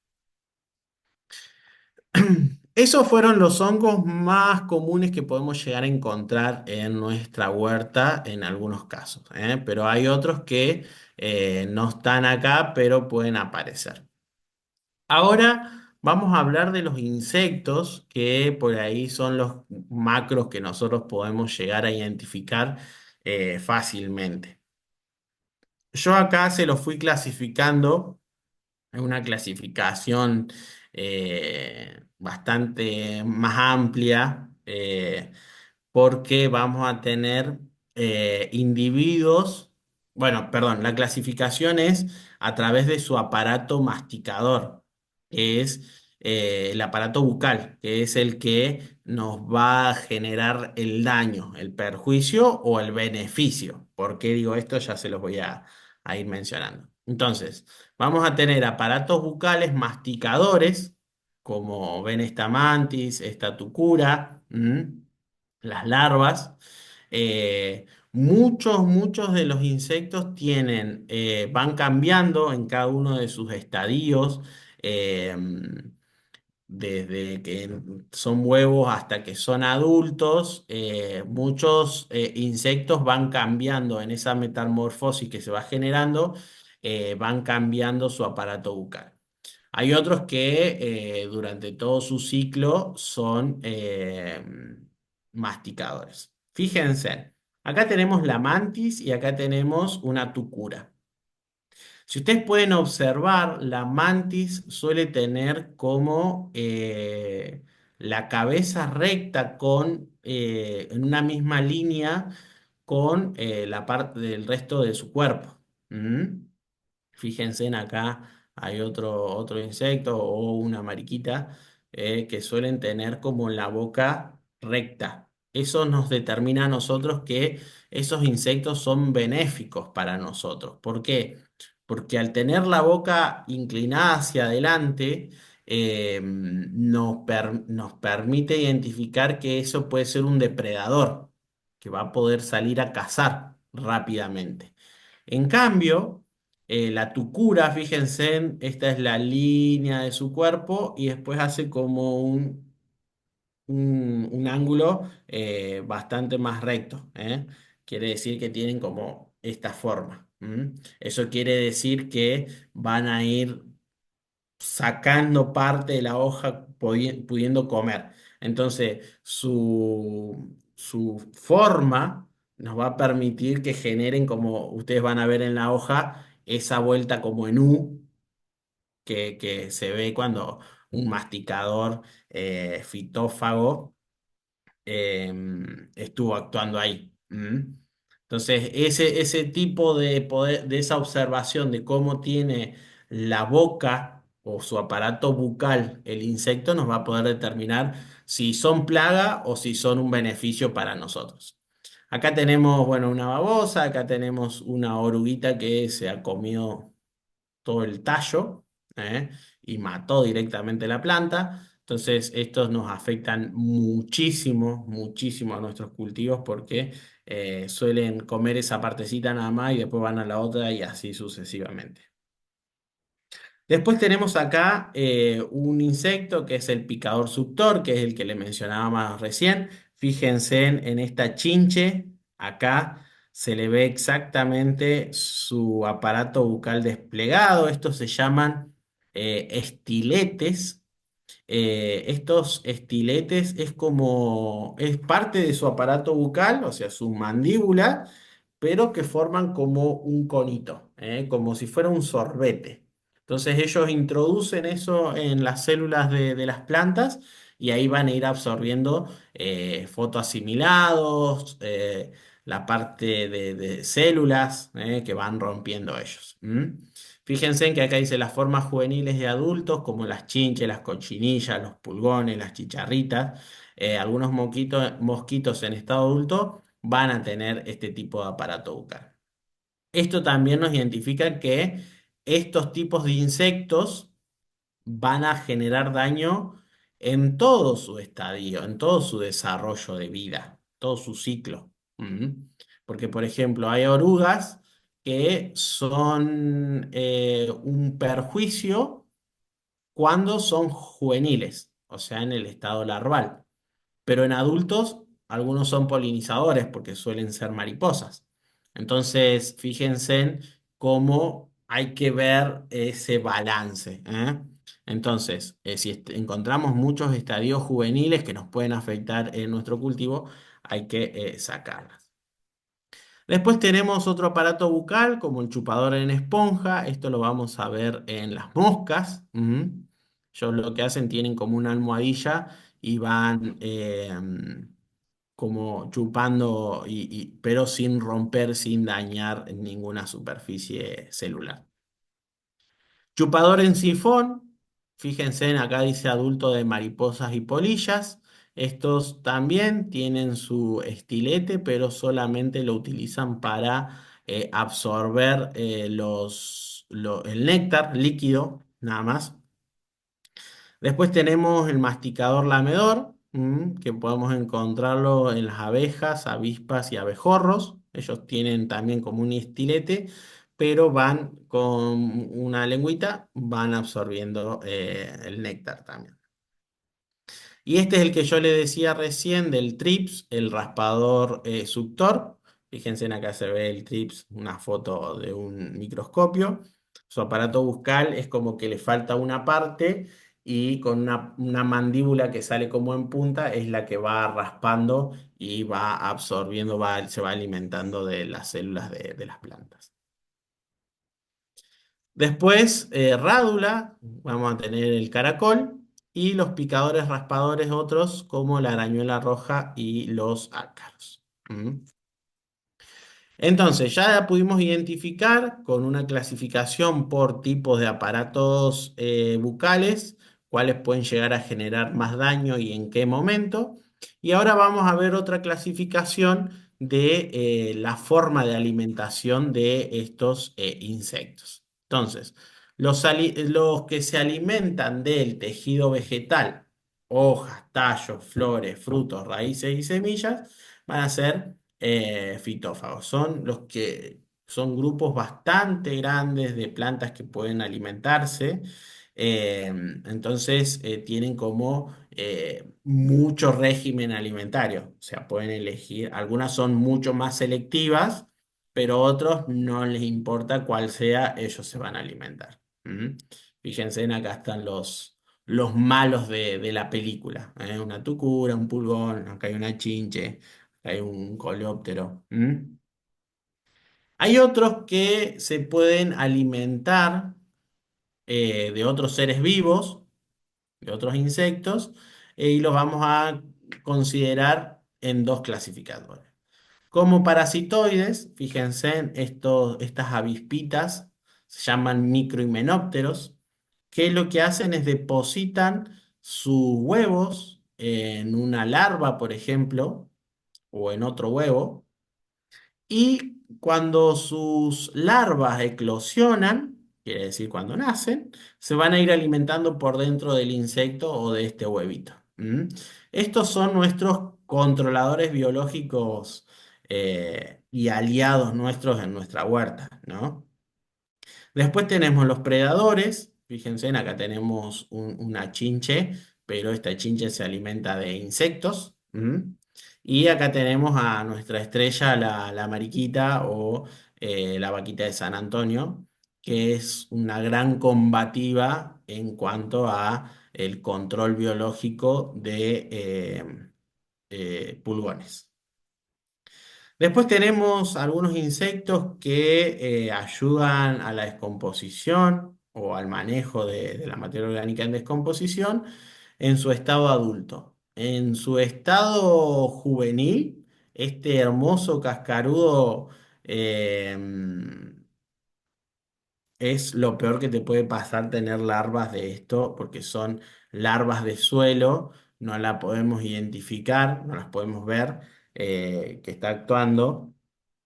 Speaker 1: Esos fueron los hongos más comunes que podemos llegar a encontrar en nuestra huerta en algunos casos, ¿eh? Pero hay otros que no están acá, pero pueden aparecer. Ahora vamos a hablar de los insectos, que por ahí son los macros que nosotros podemos llegar a identificar fácilmente. Yo acá se los fui clasificando en una clasificación bastante más amplia, porque vamos a tener individuos, bueno, perdón, la clasificación es a través de su aparato masticador, que es el aparato bucal, que es el que nos va a generar el daño, el perjuicio o el beneficio. ¿Por qué digo esto? Ya se los voy a ir mencionando. Entonces, vamos a tener aparatos bucales masticadores como Venesta mantis, esta tucura, las larvas. Muchos de los insectos van cambiando en cada uno de sus estadios. eh, Desde que son huevos hasta que son adultos, muchos insectos van cambiando en esa metamorfosis que se va generando, van cambiando su aparato bucal. Hay otros que durante todo su ciclo son masticadores. Fíjense, acá tenemos la mantis y acá tenemos una tucura. Si ustedes pueden observar, la mantis suele tener como la cabeza recta en una misma línea con la parte del resto de su cuerpo. ¿Mm? Fíjense en acá hay otro insecto o una mariquita que suelen tener como la boca recta. Eso nos determina a nosotros que esos insectos son benéficos para nosotros. ¿Por qué? Porque al tener la boca inclinada hacia adelante, nos permite identificar que eso puede ser un depredador que va a poder salir a cazar rápidamente. En cambio, la tucura, fíjense, esta es la línea de su cuerpo y después hace como un ángulo bastante más recto, ¿eh? Quiere decir que tienen como esta forma. Eso quiere decir que van a ir sacando parte de la hoja pudiendo comer. Entonces, su forma nos va a permitir que generen, como ustedes van a ver en la hoja, esa vuelta como en U que se ve cuando un masticador fitófago estuvo actuando ahí. Entonces, ese tipo de poder, de esa observación de cómo tiene la boca o su aparato bucal el insecto nos va a poder determinar si son plaga o si son un beneficio para nosotros. Acá tenemos, bueno, una babosa, acá tenemos una oruguita que se ha comido todo el tallo, ¿eh? Y mató directamente la planta. Entonces, estos nos afectan muchísimo a nuestros cultivos porque suelen comer esa partecita nada más y después van a la otra y así sucesivamente. Después tenemos acá un insecto que es el picador suctor, que es el que le mencionaba más recién. Fíjense en esta chinche, acá se le ve exactamente su aparato bucal desplegado. Estos se llaman estiletes. Estos estiletes es parte de su aparato bucal, o sea, su mandíbula, pero que forman como un conito, como si fuera un sorbete. Entonces ellos introducen eso en las células de las plantas y ahí van a ir absorbiendo fotoasimilados, la parte de células que van rompiendo ellos. Fíjense en que acá dice las formas juveniles de adultos, como las chinches, las cochinillas, los pulgones, las chicharritas, algunos mosquitos en estado adulto van a tener este tipo de aparato bucal. Esto también nos identifica que estos tipos de insectos van a generar daño en todo su estadio, en todo su desarrollo de vida, todo su ciclo. Porque, por ejemplo, hay orugas que son un perjuicio cuando son juveniles, o sea, en el estado larval. Pero en adultos, algunos son polinizadores porque suelen ser mariposas. Entonces, fíjense en cómo hay que ver ese balance, ¿eh? Entonces, si encontramos muchos estadios juveniles que nos pueden afectar en nuestro cultivo, hay que sacarlas. Después tenemos otro aparato bucal como el chupador en esponja. Esto lo vamos a ver en las moscas. Ellos lo que hacen, tienen como una almohadilla y van como chupando, pero sin romper, sin dañar ninguna superficie celular. Chupador en sifón, fíjense, acá dice adulto de mariposas y polillas. Estos también tienen su estilete, pero solamente lo utilizan para absorber el néctar líquido, nada más. Después tenemos el masticador lamedor, que podemos encontrarlo en las abejas, avispas y abejorros. Ellos tienen también como un estilete, pero van con una lengüita, van absorbiendo el néctar también. Y este es el que yo le decía recién del TRIPS, el raspador suctor. Fíjense en acá se ve el TRIPS, una foto de un microscopio. Su aparato bucal es como que le falta una parte y con una mandíbula que sale como en punta es la que va raspando y va absorbiendo, se va alimentando de las células de las plantas. Después, rádula, vamos a tener el caracol y los picadores raspadores otros como la arañuela roja y los ácaros. ¿Mm? Entonces, ya pudimos identificar con una clasificación por tipos de aparatos bucales, cuáles pueden llegar a generar más daño y en qué momento. Y ahora vamos a ver otra clasificación de la forma de alimentación de estos insectos. Entonces, los que se alimentan del tejido vegetal, hojas, tallos, flores, frutos, raíces y semillas, van a ser fitófagos. Son los que son grupos bastante grandes de plantas que pueden alimentarse. eh, entonces tienen como mucho régimen alimentario. O sea, pueden elegir. Algunas son mucho más selectivas, pero otros no les importa cuál sea, ellos se van a alimentar. ¿Mm? Fíjense, acá están los malos de la película. Una tucura, un pulgón, acá hay una chinche. Hay un coleóptero. Hay otros que se pueden alimentar de otros seres vivos, de otros insectos, y los vamos a considerar en dos clasificadores. Como parasitoides, fíjense en estas avispitas, se llaman microhimenópteros, que lo que hacen es depositan sus huevos en una larva, por ejemplo, o en otro huevo. Y cuando sus larvas eclosionan, quiere decir cuando nacen, se van a ir alimentando por dentro del insecto o de este huevito. Estos son nuestros controladores biológicos y aliados nuestros en nuestra huerta, ¿no? Después tenemos los predadores. Fíjense, acá tenemos una chinche, pero esta chinche se alimenta de insectos. Y acá tenemos a nuestra estrella, la mariquita o la vaquita de San Antonio, que es una gran combativa en cuanto a el control biológico de pulgones. Después tenemos algunos insectos que ayudan a la descomposición o al manejo de la materia orgánica en descomposición en su estado adulto. En su estado juvenil, este hermoso cascarudo eh, es lo peor que te puede pasar tener larvas de esto, porque son larvas de suelo, no la podemos identificar, no las podemos ver que está actuando.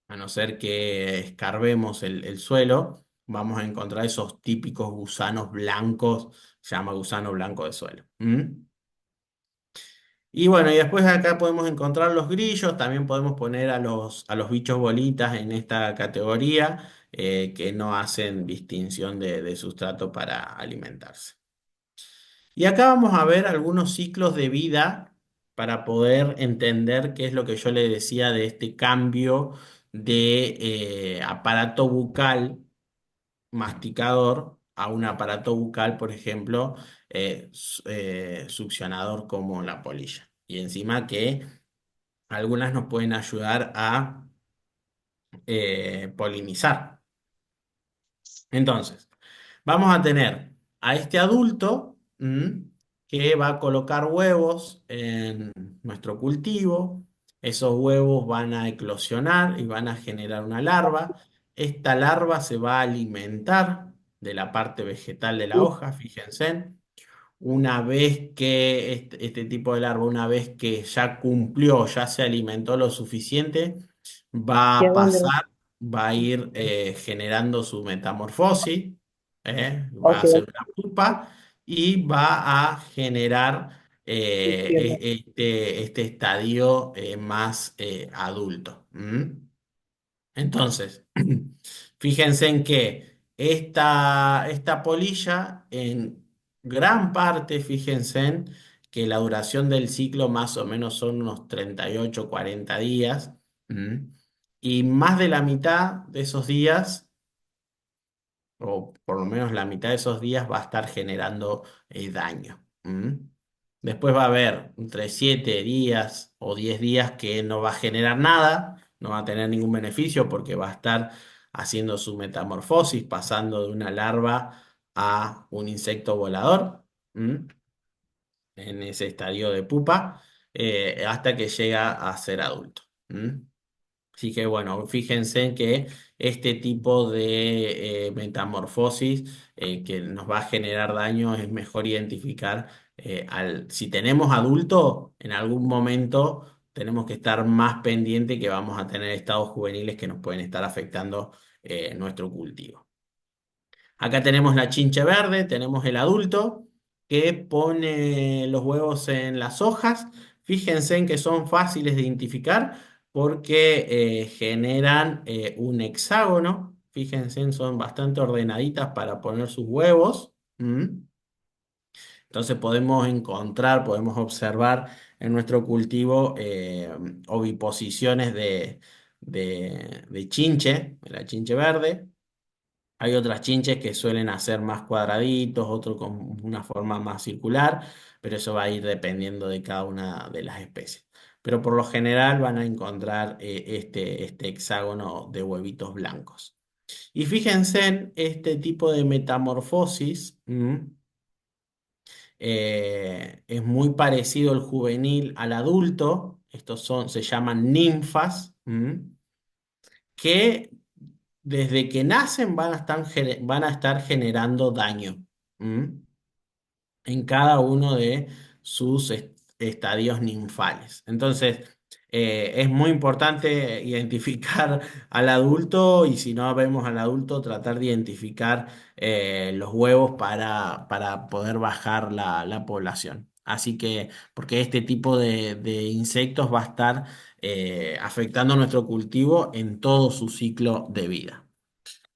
Speaker 1: A no ser que escarbemos el suelo, vamos a encontrar esos típicos gusanos blancos, se llama gusano blanco de suelo. Y bueno, y después acá podemos encontrar los grillos, también podemos poner a los bichos bolitas en esta categoría, que no hacen distinción de sustrato para alimentarse. Y acá vamos a ver algunos ciclos de vida para poder entender qué es lo que yo le decía de este cambio de aparato bucal masticador a un aparato bucal, por ejemplo, succionador como la polilla. Y encima que algunas nos pueden ayudar a polinizar. Entonces, vamos a tener a este adulto que va a colocar huevos en nuestro cultivo. Esos huevos van a eclosionar y van a generar una larva. Esta larva se va a alimentar de la parte vegetal de la hoja, fíjense. Una vez que este tipo de larva, una vez que ya cumplió, ya se alimentó lo suficiente, va
Speaker 2: ¿Y a
Speaker 1: a
Speaker 2: dónde va?
Speaker 1: pasar, va a ir generando su metamorfosis, va
Speaker 2: Ok,
Speaker 1: a hacer una pupa y va a generar
Speaker 2: Entiendo.
Speaker 1: este estadio más adulto. ¿M? Entonces, fíjense en que esta polilla, en gran parte, fíjense en que la duración del ciclo más o menos son unos 38 40 días. ¿M? Y más de la mitad de esos días, o por lo menos la mitad de esos días, va a estar generando daño. ¿M? Después va a haber entre 7 días o 10 días que no va a generar nada, no va a tener ningún beneficio porque va a estar haciendo su metamorfosis, pasando de una larva a un insecto volador. ¿M? En ese estadio de pupa, hasta que llega a ser adulto. ¿M? Así que bueno, fíjense en que este tipo de metamorfosis que nos va a generar daño es mejor identificar si tenemos adulto, en algún momento tenemos que estar más pendiente que vamos a tener estados juveniles que nos pueden estar afectando nuestro cultivo. Acá tenemos la chinche verde, tenemos el adulto que pone los huevos en las hojas. Fíjense en que son fáciles de identificar porque generan un hexágono. Fíjense, son bastante ordenaditas para poner sus huevos. ¿Mm? Entonces podemos encontrar, podemos observar en nuestro cultivo oviposiciones de chinche, de la chinche verde. Hay otras chinches que suelen hacer más cuadraditos, otros con una forma más circular, pero eso va a ir dependiendo de cada una de las especies. Pero por lo general van a encontrar este hexágono de huevitos blancos. Y fíjense en este tipo de metamorfosis, es muy parecido el juvenil al adulto. Se llaman ninfas, que desde que nacen van a estar generando daño. ¿M? En cada uno de sus estadios ninfales. Entonces, es muy importante identificar al adulto y si no vemos al adulto, tratar de identificar los huevos para poder bajar la población. Así que, porque este tipo de insectos va a estar afectando nuestro cultivo en todo su ciclo de vida.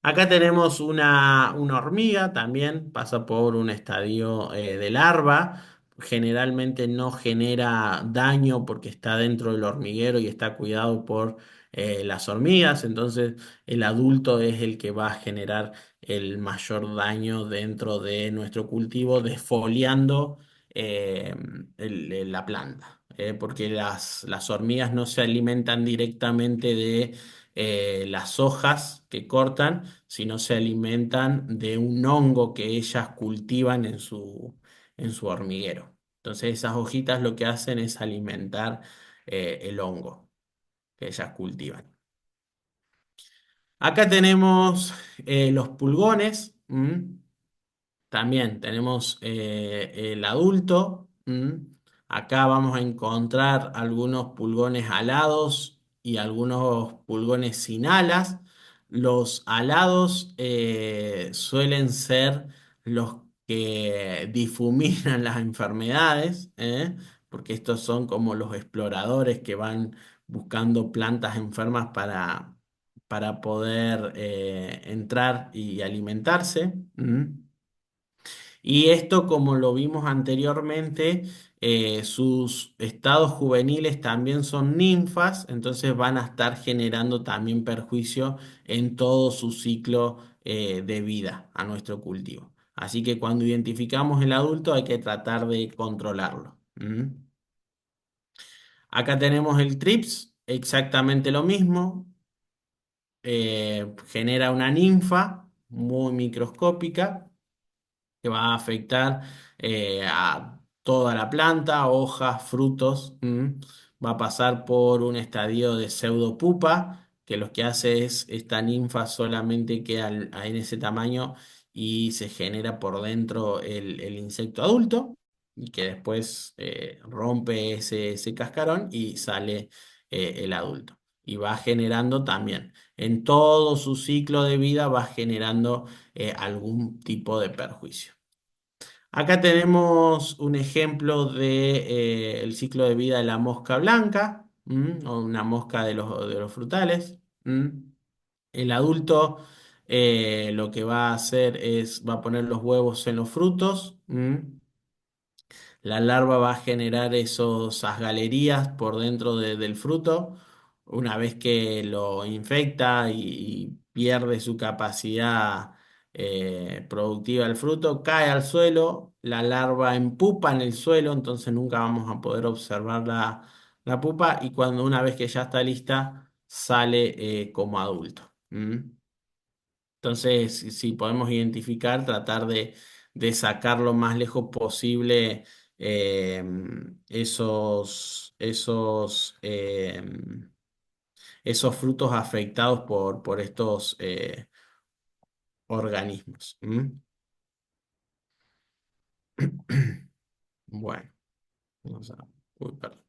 Speaker 1: Acá tenemos una hormiga, también pasa por un estadio de larva. Generalmente no genera daño porque está dentro del hormiguero y está cuidado por las hormigas. Entonces el adulto es el que va a generar el mayor daño dentro de nuestro cultivo, desfoliando eh, la planta. Porque las hormigas no se alimentan directamente de las hojas que cortan, sino se alimentan de un hongo que ellas cultivan en su hormiguero. Entonces esas hojitas lo que hacen es alimentar el hongo que ellas cultivan. Acá tenemos los pulgones. También tenemos el adulto. Acá vamos a encontrar algunos pulgones alados y algunos pulgones sin alas. Los alados suelen ser los que difuminan las enfermedades, porque estos son como los exploradores que van buscando plantas enfermas para poder entrar y alimentarse. Y esto, como lo vimos anteriormente, sus estados juveniles también son ninfas, entonces van a estar generando también perjuicio en todo su ciclo de vida a nuestro cultivo. Así que cuando identificamos el adulto hay que tratar de controlarlo. ¿Mm? Acá tenemos el TRIPS, exactamente lo mismo. Genera una ninfa muy microscópica que va a afectar a toda la planta, hojas, frutos. Va a pasar por un estadio de pseudopupa, que lo que hace es esta ninfa solamente queda en ese tamaño y se genera por dentro el insecto adulto, y que después rompe ese cascarón y sale el adulto. Y va generando también, en todo su ciclo de vida, va generando algún tipo de perjuicio. Acá tenemos un ejemplo de el ciclo de vida de la mosca blanca, o una mosca de los frutales. El adulto lo que va a hacer es, va a poner los huevos en los frutos. La larva va a generar esas galerías por dentro del fruto. Una vez que lo infecta y pierde su capacidad productiva el fruto, cae al suelo, la larva empupa en el suelo, entonces nunca vamos a poder observar la pupa y cuando una vez que ya está lista, sale como adulto. Entonces, si podemos identificar, tratar de sacar lo más lejos posible eh, esos frutos afectados por estos organismos. Bueno, vamos a... uy, perdón.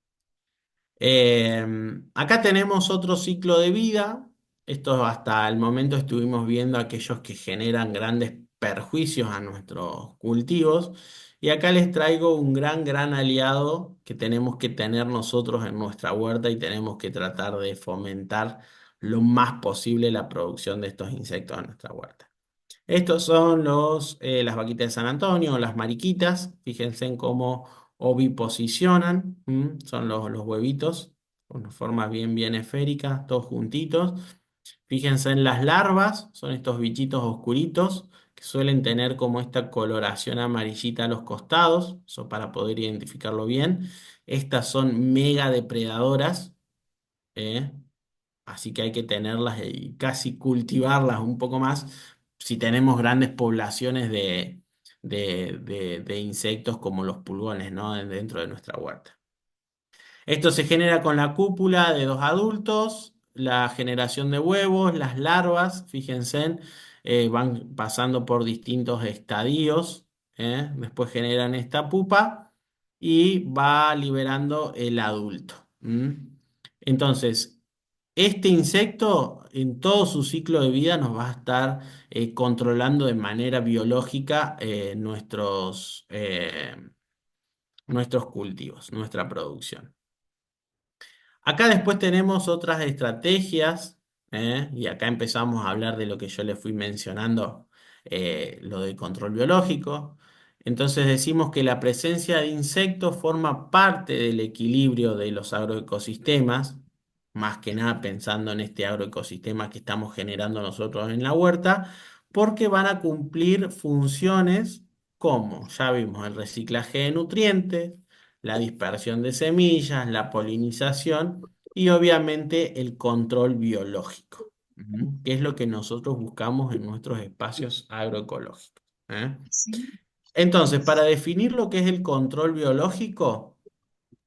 Speaker 1: Eh, Acá tenemos otro ciclo de vida. Esto hasta el momento estuvimos viendo aquellos que generan grandes perjuicios a nuestros cultivos. Y acá les traigo un gran aliado que tenemos que tener nosotros en nuestra huerta y tenemos que tratar de fomentar lo más posible la producción de estos insectos en nuestra huerta. Estos son las vaquitas de San Antonio, las mariquitas. Fíjense en cómo oviposicionan. Son los huevitos, con formas bien esféricas, todos juntitos. Fíjense en las larvas, son estos bichitos oscuritos que suelen tener como esta coloración amarillita a los costados, eso para poder identificarlo bien. Estas son mega depredadoras. ¿eh? Así que hay que tenerlas y casi cultivarlas un poco más si tenemos grandes poblaciones de insectos como los pulgones, ¿no? Dentro de nuestra huerta. Esto se genera con la cúpula de dos adultos, la generación de huevos, las larvas, fíjense, van pasando por distintos estadios, después generan esta pupa y va liberando el adulto. Entonces, este insecto en todo su ciclo de vida nos va a estar controlando de manera biológica nuestros cultivos, nuestra producción. Acá después tenemos otras estrategias, y acá empezamos a hablar de lo que yo les fui mencionando, lo del control biológico. Entonces decimos que la presencia de insectos forma parte del equilibrio de los agroecosistemas, más que nada pensando en este agroecosistema que estamos generando nosotros en la huerta, porque van a cumplir funciones como, ya vimos, el reciclaje de nutrientes, la dispersión de semillas, la polinización y obviamente el control biológico, que es lo que nosotros buscamos en nuestros espacios agroecológicos. ¿eh?
Speaker 2: Sí,
Speaker 1: Entonces, para definir lo que es el control biológico,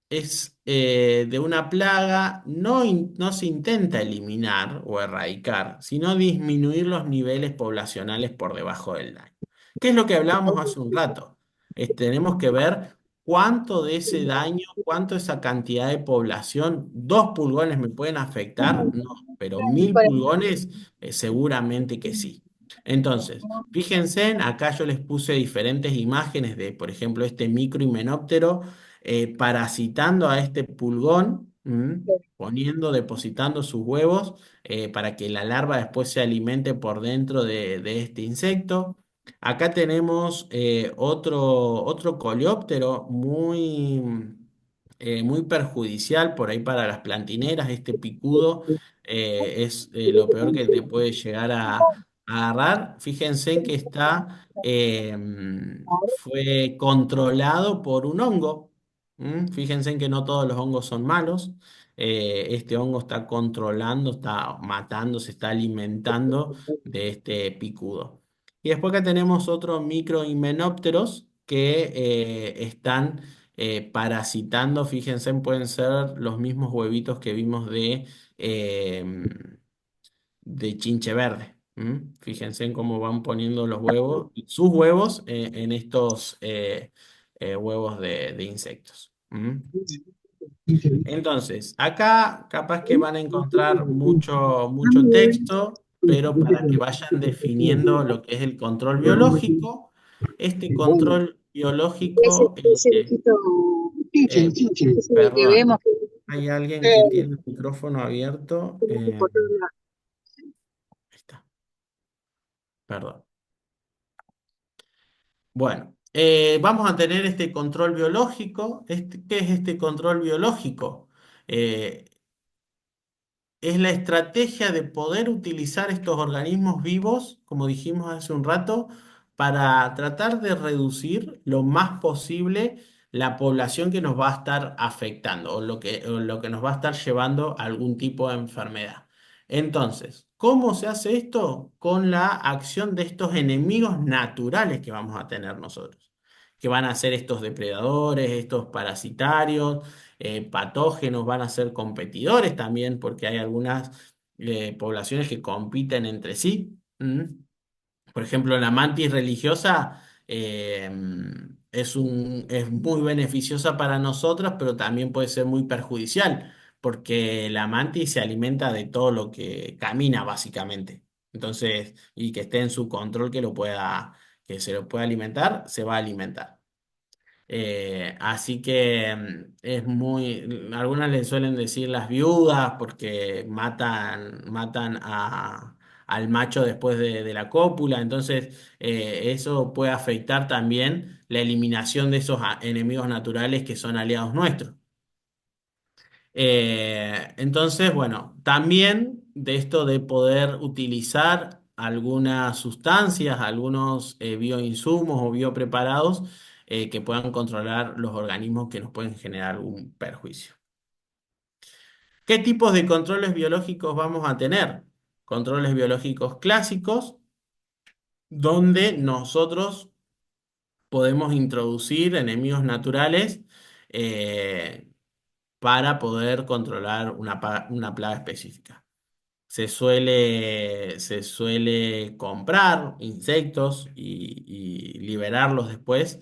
Speaker 1: es de una plaga, no se intenta eliminar o erradicar, sino disminuir los niveles poblacionales por debajo del daño. ¿Qué es lo que hablábamos hace un rato? Tenemos que ver cuánto de ese daño, cuánto de esa cantidad de población, 2 pulgones me pueden afectar, no, pero 1.000 pulgones seguramente que sí. Entonces, fíjense, acá yo les puse diferentes imágenes de, por ejemplo, este microhimenóptero parasitando a este pulgón, depositando sus huevos para que la larva después se alimente por dentro de este insecto. Acá tenemos otro coleóptero muy perjudicial por ahí para las plantineras. Este picudo es lo peor que te puede llegar a agarrar. Fíjense en que fue controlado por un hongo. Fíjense en que no todos los hongos son malos. Este hongo está controlando, está matando, se está alimentando de este picudo. Y después acá tenemos otros microhimenópteros que están parasitando. Fíjense, pueden ser los mismos huevitos que vimos de chinche verde. Fíjense en cómo van poniendo sus huevos en estos huevos de insectos. Entonces, acá capaz que van a encontrar mucho texto, pero para que vayan definiendo lo que es el control biológico, este control
Speaker 2: Ese,
Speaker 1: biológico,
Speaker 2: ese dibujito,
Speaker 1: eh,
Speaker 2: ese de que
Speaker 1: perdón,
Speaker 2: vemos que
Speaker 1: hay alguien que
Speaker 2: eh,
Speaker 1: tiene el micrófono abierto.
Speaker 2: por todos lados.
Speaker 1: Ahí está, perdón. Bueno, vamos a tener este control biológico. ¿Qué es este control biológico? Eh, es la estrategia de poder utilizar estos organismos vivos, como dijimos hace un rato, para tratar de reducir lo más posible la población que nos va a estar afectando o lo que nos va a estar llevando a algún tipo de enfermedad. Entonces, ¿cómo se hace esto? Con la acción de estos enemigos naturales que vamos a tener nosotros, que van a ser estos depredadores, estos parasitarios patógenos, van a ser competidores también, porque hay algunas poblaciones que compiten entre sí. Por ejemplo, la mantis religiosa es muy beneficiosa para nosotros, pero también puede ser muy perjudicial, porque la mantis se alimenta de todo lo que camina, básicamente. Entonces, y que esté en su control, que se lo pueda alimentar, se va a alimentar. Así que algunas le suelen decir las viudas porque al macho después de la cópula, entonces eso puede afectar también la eliminación de esos enemigos naturales que son aliados nuestros. Entonces, bueno, también de esto de poder utilizar algunas sustancias, algunos bioinsumos o biopreparados que puedan controlar los organismos que nos pueden generar algún perjuicio. ¿Qué tipos de controles biológicos vamos a tener? Controles biológicos clásicos, donde nosotros podemos introducir enemigos naturales eh, para poder controlar una plaga específica. Se suele comprar insectos y liberarlos después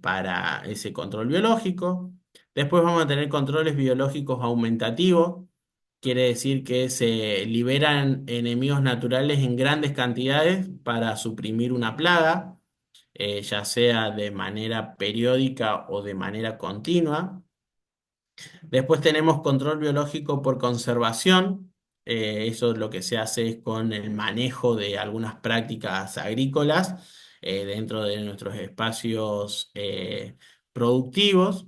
Speaker 1: para ese control biológico. Después vamos a tener controles biológicos aumentativos. Quiere decir que se liberan enemigos naturales en grandes cantidades para suprimir una plaga, ya sea de manera periódica o de manera continua. Después tenemos control biológico por conservación. Eso lo que se hace es con el manejo de algunas prácticas agrícolas dentro de nuestros espacios productivos.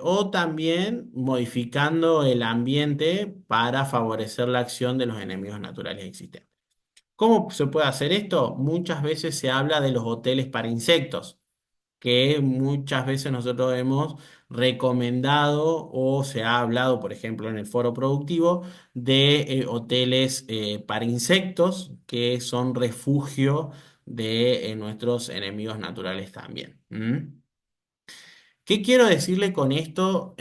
Speaker 1: O también modificando el ambiente para favorecer la acción de los enemigos naturales existentes. ¿Cómo se puede hacer esto? Muchas veces se habla de los hoteles para insectos que muchas veces nosotros hemos recomendado o se ha hablado, por ejemplo, en el foro productivo, de hoteles para insectos que son refugio de nuestros enemigos naturales también. ¿Qué quiero decirle con esto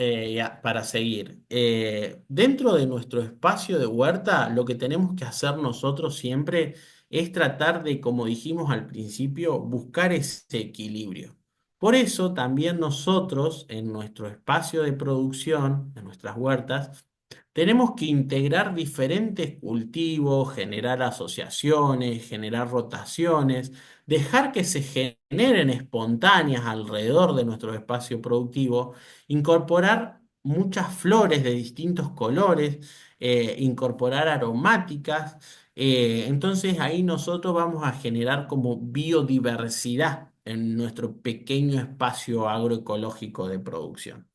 Speaker 1: para seguir? Dentro de nuestro espacio de huerta, lo que tenemos que hacer nosotros siempre es tratar de, como dijimos al principio, buscar ese equilibrio. Por eso también nosotros en nuestro espacio de producción, en nuestras huertas, tenemos que integrar diferentes cultivos, generar asociaciones, generar rotaciones, dejar que se generen espontáneas alrededor de nuestro espacio productivo, incorporar muchas flores de distintos colores, incorporar aromáticas. Entonces ahí nosotros vamos a generar como biodiversidad en nuestro pequeño espacio agroecológico de producción.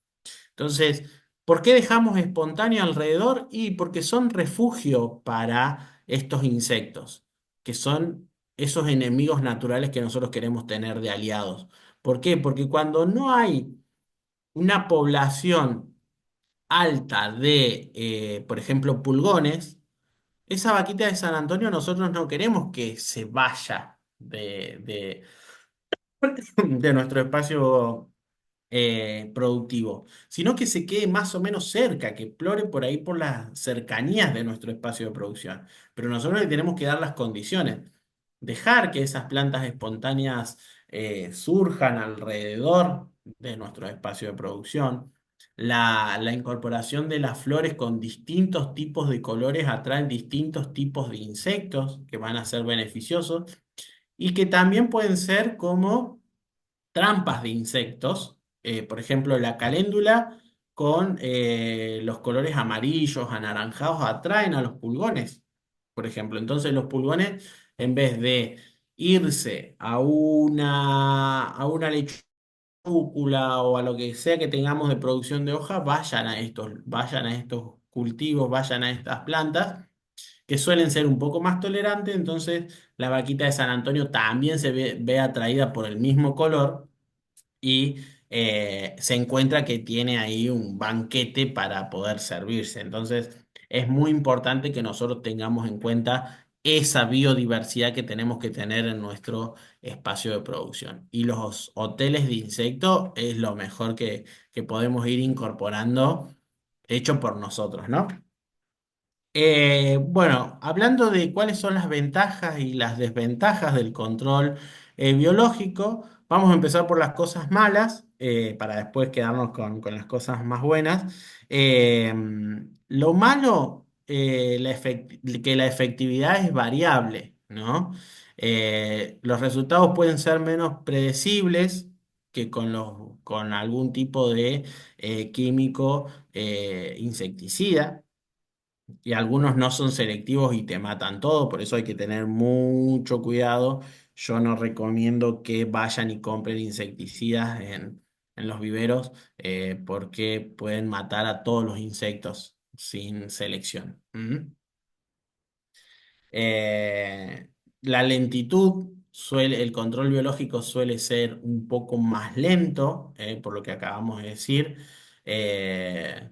Speaker 1: Entonces, ¿por qué dejamos espontáneo alrededor? Y porque son refugio para estos insectos, que son esos enemigos naturales que nosotros queremos tener de aliados. ¿Por qué? Porque cuando no hay una población alta de, por ejemplo, pulgones, esa vaquita de San Antonio nosotros no queremos que se vaya de nuestro espacio productivo, sino que se quede más o menos cerca, que explore por ahí por las cercanías de nuestro espacio de producción. Pero nosotros le tenemos que dar las condiciones, dejar que esas plantas espontáneas surjan alrededor de nuestro espacio de producción. La incorporación de las flores con distintos tipos de colores atraen distintos tipos de insectos que van a ser beneficiosos y que también pueden ser como trampas de insectos, por ejemplo, la caléndula con los colores amarillos, anaranjados, atraen a los pulgones, por ejemplo. Entonces los pulgones, en vez de irse a una lechuga o a lo que sea que tengamos de producción de hoja, vayan a estos cultivos, vayan a estas plantas que suelen ser un poco más tolerantes, entonces la vaquita de San Antonio también se ve atraída por el mismo color y se encuentra que tiene ahí un banquete para poder servirse. Entonces, es muy importante que nosotros tengamos en cuenta esa biodiversidad que tenemos que tener en nuestro espacio de producción. Y los hoteles de insectos es lo mejor que podemos ir incorporando, hecho por nosotros, ¿no? Bueno, hablando de cuáles son las ventajas y las desventajas del control biológico, vamos a empezar por las cosas malas para después quedarnos con las cosas más buenas. Eh, lo malo, que la efectividad es variable, ¿no? Los resultados pueden ser menos predecibles que con algún tipo de químico insecticida y algunos no son selectivos y te matan todo, por eso hay que tener mucho cuidado. Yo no recomiendo que vayan y compren insecticidas en los viveros porque pueden matar a todos los insectos sin selección. ¿Mm? Eh, la lentitud el control biológico suele ser un poco más lento, por lo que acabamos de decir. Eh,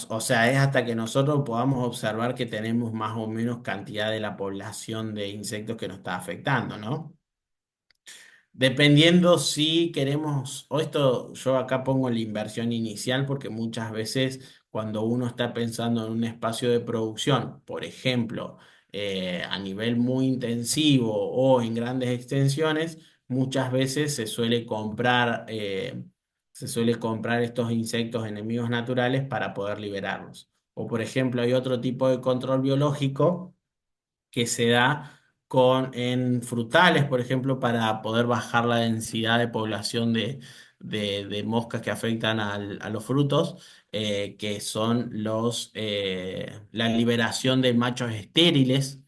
Speaker 1: o sea, es hasta que nosotros podamos observar que tenemos más o menos cantidad de la población de insectos que nos está afectando, ¿no? Dependiendo si queremos, o esto yo acá pongo la inversión inicial porque muchas veces cuando uno está pensando en un espacio de producción, por ejemplo, a nivel muy intensivo o en grandes extensiones, muchas veces se suele comprar estos insectos enemigos naturales para poder liberarlos. O por ejemplo, hay otro tipo de control biológico que se da en frutales, por ejemplo, para poder bajar la densidad de población de moscas que afectan a los frutos, que son la liberación de machos estériles.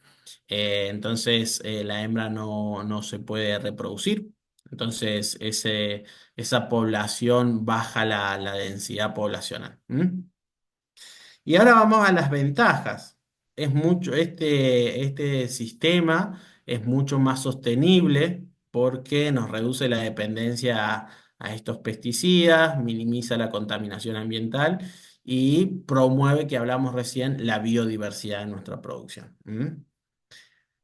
Speaker 1: Entonces, la hembra no se puede reproducir. Entonces, esa población baja la densidad poblacional. ¿Mm? Y ahora vamos a las ventajas. Este sistema es mucho más sostenible porque nos reduce la dependencia a estos pesticidas, minimiza la contaminación ambiental y promueve, que hablamos recién, la biodiversidad en nuestra producción. ¿Mm?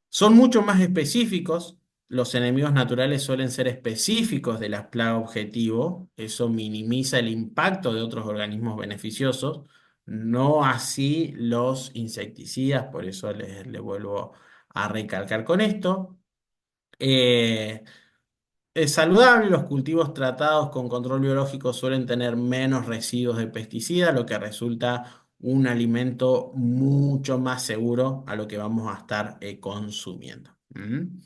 Speaker 1: Son mucho más específicos. Los enemigos naturales suelen ser específicos de las plagas objetivo. Eso minimiza el impacto de otros organismos beneficiosos. No así los insecticidas, por eso le vuelvo a recalcar con esto. Eh, es saludable, los cultivos tratados con control biológico suelen tener menos residuos de pesticidas, lo que resulta un alimento mucho más seguro a lo que vamos a estar consumiendo. ¿Mm?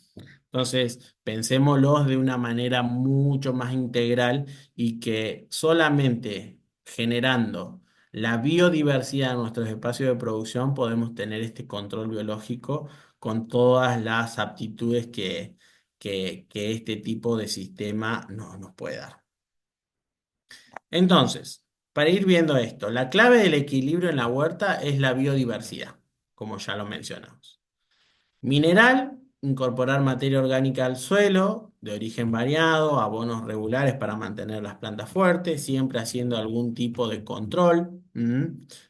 Speaker 1: Entonces, pensémoslos de una manera mucho más integral y que solamente generando la biodiversidad en nuestros espacios de producción podemos tener este control biológico con todas las aptitudes que este tipo de sistema nos puede dar. Entonces, para ir viendo esto, la clave del equilibrio en la huerta es la biodiversidad, como ya lo mencionamos. Mineral, incorporar materia orgánica al suelo, de origen variado, abonos regulares para mantener las plantas fuertes, siempre haciendo algún tipo de control.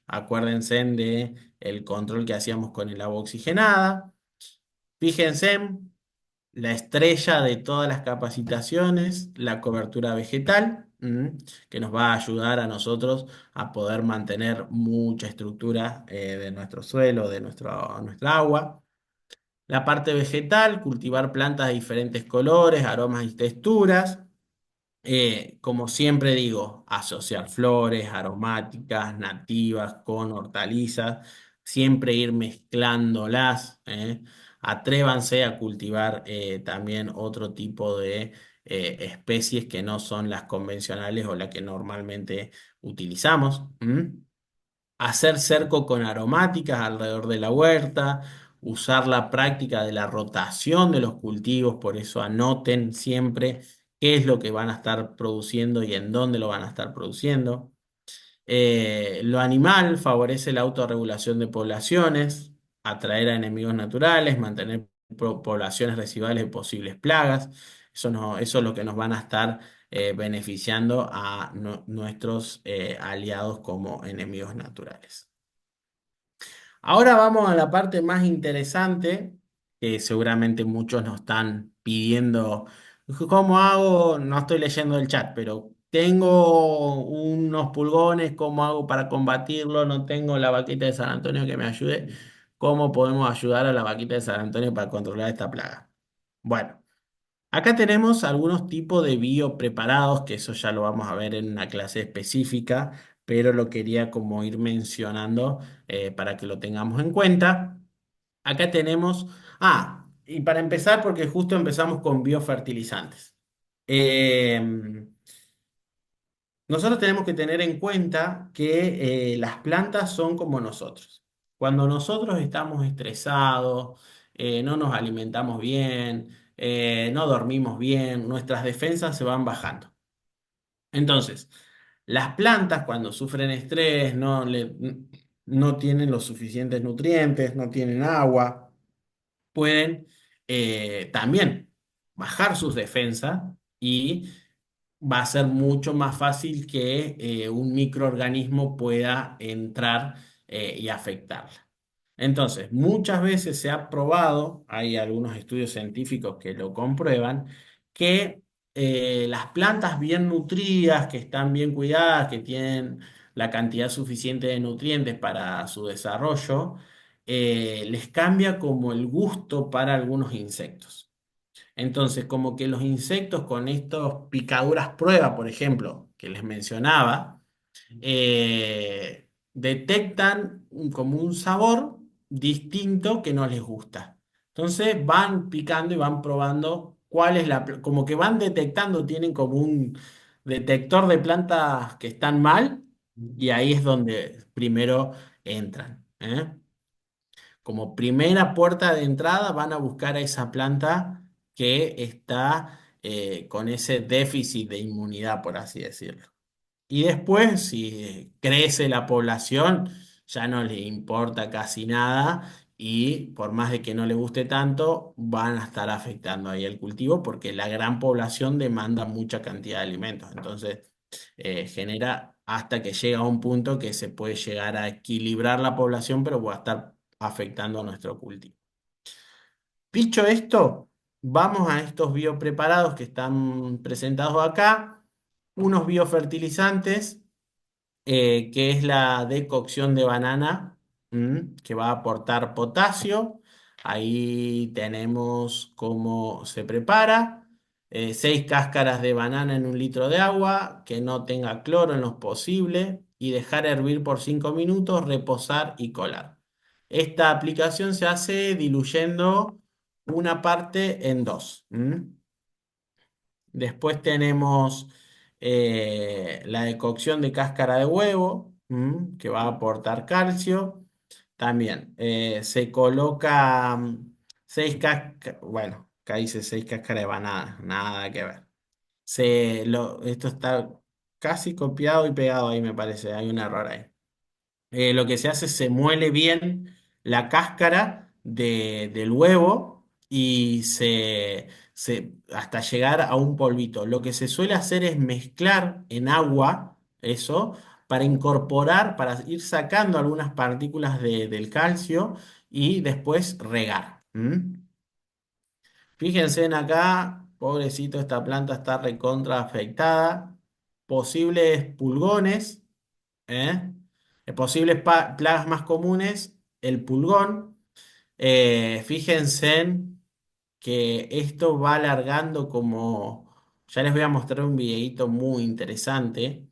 Speaker 1: Acuérdense de el control que hacíamos con el agua oxigenada. Fíjense, la estrella de todas las capacitaciones, la cobertura vegetal, que nos va a ayudar a nosotros a poder mantener mucha estructura de nuestro suelo, de nuestra agua. La parte vegetal, cultivar plantas de diferentes colores, aromas y texturas. Como siempre digo, asociar flores aromáticas, nativas, con hortalizas, siempre ir mezclándolas. Atrévanse a cultivar también otro tipo de especies que no son las convencionales o las que normalmente utilizamos. ¿M? Hacer cerco con aromáticas alrededor de la huerta, usar la práctica de la rotación de los cultivos, por eso anoten siempre qué es lo que van a estar produciendo y en dónde lo van a estar produciendo. Lo animal favorece la autorregulación de poblaciones, atraer a enemigos naturales, mantener poblaciones residuales de posibles plagas. Eso, no, eso es lo que nos van a estar beneficiando a nuestros aliados como enemigos naturales. Ahora vamos a la parte más interesante, que seguramente muchos nos están pidiendo. ¿Cómo hago? No estoy leyendo el chat, pero tengo unos pulgones, ¿cómo hago para combatirlo? No tengo la vaquita de San Antonio que me ayude. ¿Cómo podemos ayudar a la vaquita de San Antonio para controlar esta plaga? Bueno, acá tenemos algunos tipos de biopreparados, que eso ya lo vamos a ver en una clase específica, pero lo quería como ir mencionando para que lo tengamos en cuenta. Acá tenemos, y para empezar, porque justo empezamos con biofertilizantes. Eh, Nosotros tenemos que tener en cuenta que las plantas son como nosotros. Cuando nosotros estamos estresados, no nos alimentamos bien, no dormimos bien, nuestras defensas se van bajando. Entonces, las plantas cuando sufren estrés no tienen los suficientes nutrientes, no tienen agua, pueden también bajar sus defensas y va a ser mucho más fácil que un microorganismo pueda entrar y afectarla. Entonces, muchas veces se ha probado, hay algunos estudios científicos que lo comprueban, que las plantas bien nutridas, que están bien cuidadas, que tienen la cantidad suficiente de nutrientes para su desarrollo, les cambia como el gusto para algunos insectos. Entonces, como que los insectos con estas picaduras prueba, por ejemplo, que les mencionaba, detectan como un sabor distinto que no les gusta. Entonces van picando y van probando cuál es como que van detectando, tienen como un detector de plantas que están mal y ahí es donde primero entran. Como primera puerta de entrada van a buscar a esa planta que está con ese déficit de inmunidad, por así decirlo. Y después, si crece la población, ya no le importa casi nada y por más de que no le guste tanto, van a estar afectando ahí el cultivo porque la gran población demanda mucha cantidad de alimentos. Entonces, genera hasta que llega a un punto que se puede llegar a equilibrar la población, pero va a estar afectando a nuestro cultivo. Dicho esto, vamos a estos biopreparados que están presentados acá, unos biofertilizantes que es la decocción de banana, que va a aportar potasio. Ahí tenemos cómo se prepara. 6 cáscaras de banana en 1 litro de agua, que no tenga cloro en lo posible, y dejar hervir por 5 minutos, reposar y colar. Esta aplicación se hace diluyendo una parte en dos. Después tenemos la decocción de cáscara de huevo, que va a aportar calcio. También se coloca 6 cáscaras, bueno, acá dice 6 cáscaras de banana, nada que ver. Esto está casi copiado y pegado ahí, me parece, hay un error ahí. Lo que se hace es se muele bien la cáscara del huevo y hasta llegar a un polvito. Lo que se suele hacer es mezclar en agua eso para incorporar, para ir sacando algunas partículas del calcio y después regar. Fíjense en acá, pobrecito, esta planta está recontra afectada. Posibles pulgones. ¿eh? Posibles plagas más comunes, el pulgón. Fíjense en que esto va alargando como, ya les voy a mostrar un videito muy interesante,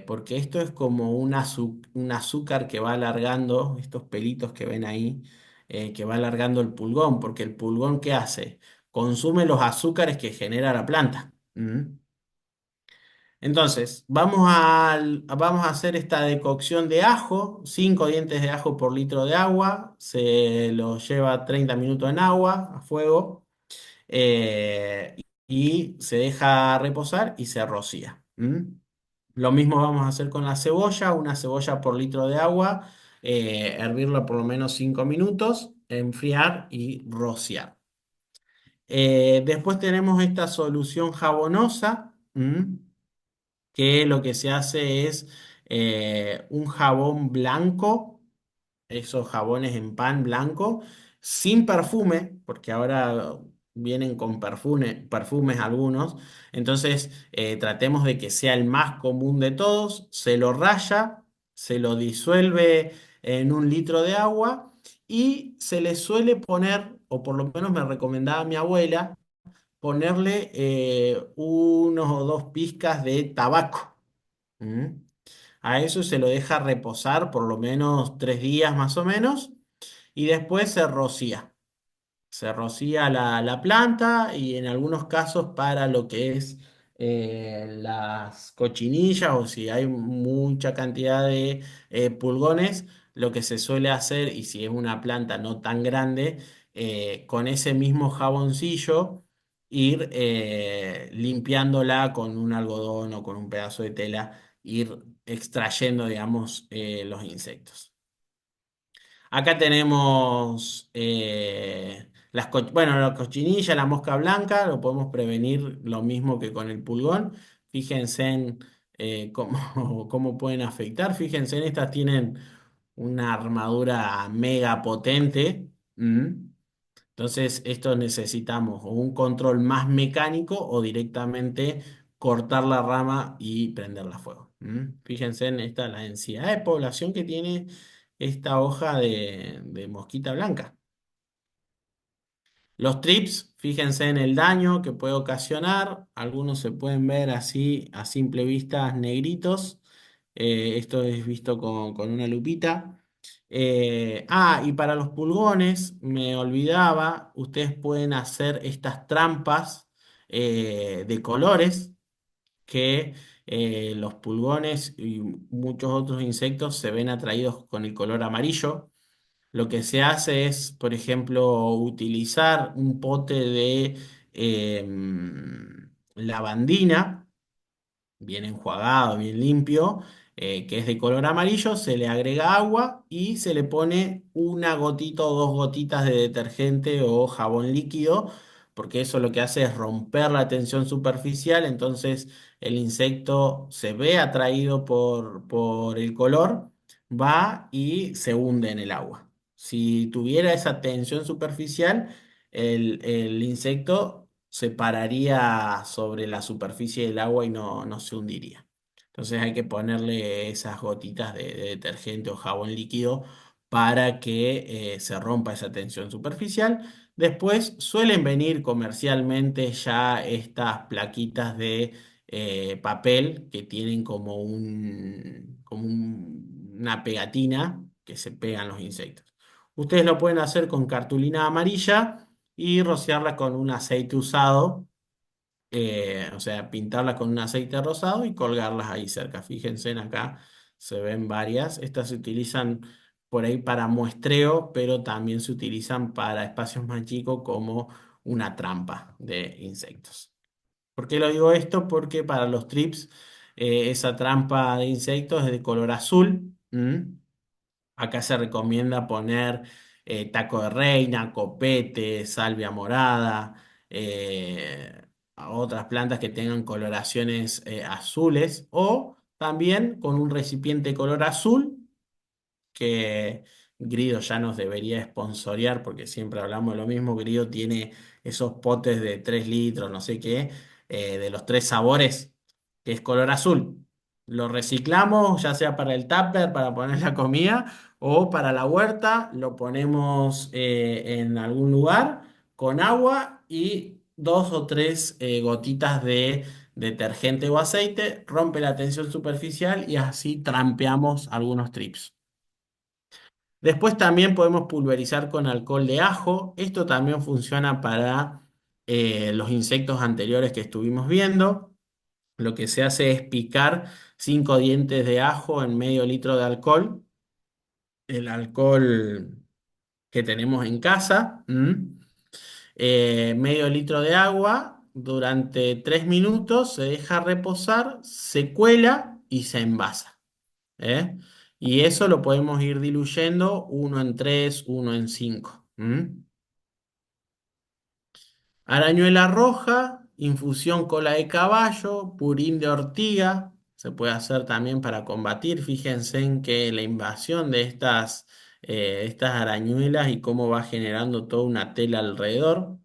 Speaker 1: porque esto es como un azúcar que va alargando, estos pelitos que ven ahí, que va alargando el pulgón, porque el pulgón, ¿qué hace? consume los azúcares que genera la planta. Entonces, vamos a hacer esta decocción de ajo, 5 dientes de ajo por litro de agua, se lo lleva 30 minutos en agua a fuego, eh, y se deja reposar y se rocía. Lo mismo vamos a hacer con la cebolla, una cebolla por litro de agua, hervirla por lo menos 5 minutos, enfriar y rociar. Después tenemos esta solución jabonosa, que lo que se hace es un jabón blanco, esos jabones en pan blanco, sin perfume, porque ahora vienen con perfumes algunos. Entonces tratemos de que sea el más común de todos. Se lo raya, se lo disuelve en un litro de agua y se le suele poner, o por lo menos me recomendaba mi abuela, ponerle unos o dos pizcas de tabaco. ¿Mm? A eso se lo deja reposar por lo menos 3 días más o menos y después se rocía. Se rocía la planta y en algunos casos para lo que es las cochinillas o si hay mucha cantidad de pulgones, lo que se suele hacer, y si es una planta no tan grande, con ese mismo jaboncillo ir limpiándola con un algodón o con un pedazo de tela, ir extrayendo, digamos, los insectos. Acá tenemos bueno, la cochinilla, la mosca blanca, lo podemos prevenir lo mismo que con el pulgón. Fíjense en cómo pueden afectar. Fíjense en estas, tienen una armadura mega potente. Entonces, esto necesitamos o un control más mecánico o directamente cortar la rama y prenderla a fuego. Fíjense en esta, la densidad de población que tiene esta hoja de mosquita blanca. Los trips, fíjense en el daño que puede ocasionar. Algunos se pueden ver así a simple vista negritos. Esto es visto con una lupita. Y para los pulgones, me olvidaba, ustedes pueden hacer estas trampas de colores que los pulgones y muchos otros insectos se ven atraídos con el color amarillo. Lo que se hace es, por ejemplo, utilizar un pote de lavandina bien enjuagado, bien limpio, que es de color amarillo, se le agrega agua y se le pone una gotita o dos gotitas de detergente o jabón líquido, porque eso lo que hace es romper la tensión superficial, entonces el insecto se ve atraído por el color, va y se hunde en el agua. Si tuviera esa tensión superficial, el insecto se pararía sobre la superficie del agua y no se hundiría. Entonces hay que ponerle esas gotitas de detergente o jabón líquido para que se rompa esa tensión superficial. Después suelen venir comercialmente ya estas plaquitas de papel que tienen una pegatina que se pegan los insectos. Ustedes lo pueden hacer con cartulina amarilla y rociarla con un aceite usado, o sea, pintarlas con un aceite rosado y colgarlas ahí cerca. Fíjense en acá, se ven varias. Estas se utilizan por ahí para muestreo, pero también se utilizan para espacios más chicos como una trampa de insectos. ¿Por qué lo digo esto? Porque para los trips, esa trampa de insectos es de color azul. Acá se recomienda poner taco de reina, copete, salvia morada, a otras plantas que tengan coloraciones azules o también con un recipiente color azul que Grido ya nos debería sponsorear porque siempre hablamos de lo mismo. Grido tiene esos potes de 3 litros, no sé qué, de los 3 sabores, que es color azul. Lo reciclamos, ya sea para el tupper, para poner la comida, o para la huerta, lo ponemos en algún lugar con agua y 2 o 3 gotitas de detergente o aceite, rompe la tensión superficial y así trampeamos algunos trips. Después también podemos pulverizar con alcohol de ajo. Esto también funciona para los insectos anteriores que estuvimos viendo. Lo que se hace es picar 5 dientes de ajo en medio litro de alcohol, el alcohol que tenemos en casa, medio litro de agua, durante 3 minutos se deja reposar, se cuela y se envasa. ¿Eh? Y eso lo podemos ir diluyendo 1 en 3, 1 en 5. Arañuela roja, infusión cola de caballo, purín de ortiga, se puede hacer también para combatir. Fíjense en que la invasión de estas arañuelas y cómo va generando toda una tela alrededor.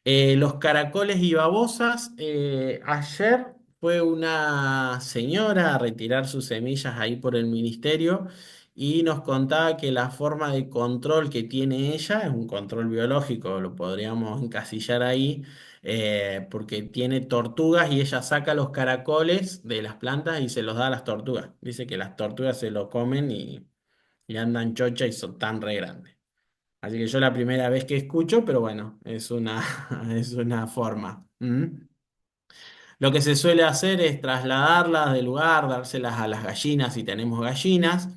Speaker 1: Los caracoles y babosas. Ayer fue una señora a retirar sus semillas ahí por el ministerio y nos contaba que la forma de control que tiene ella es un control biológico, lo podríamos encasillar ahí, porque tiene tortugas y ella saca los caracoles de las plantas y se los da a las tortugas. Dice que las tortugas se lo comen y andan chocha y son tan re grandes. Así que yo la primera vez que escucho, pero bueno, es una, es una forma. Lo que se suele hacer es trasladarlas del lugar, dárselas a las gallinas si tenemos gallinas.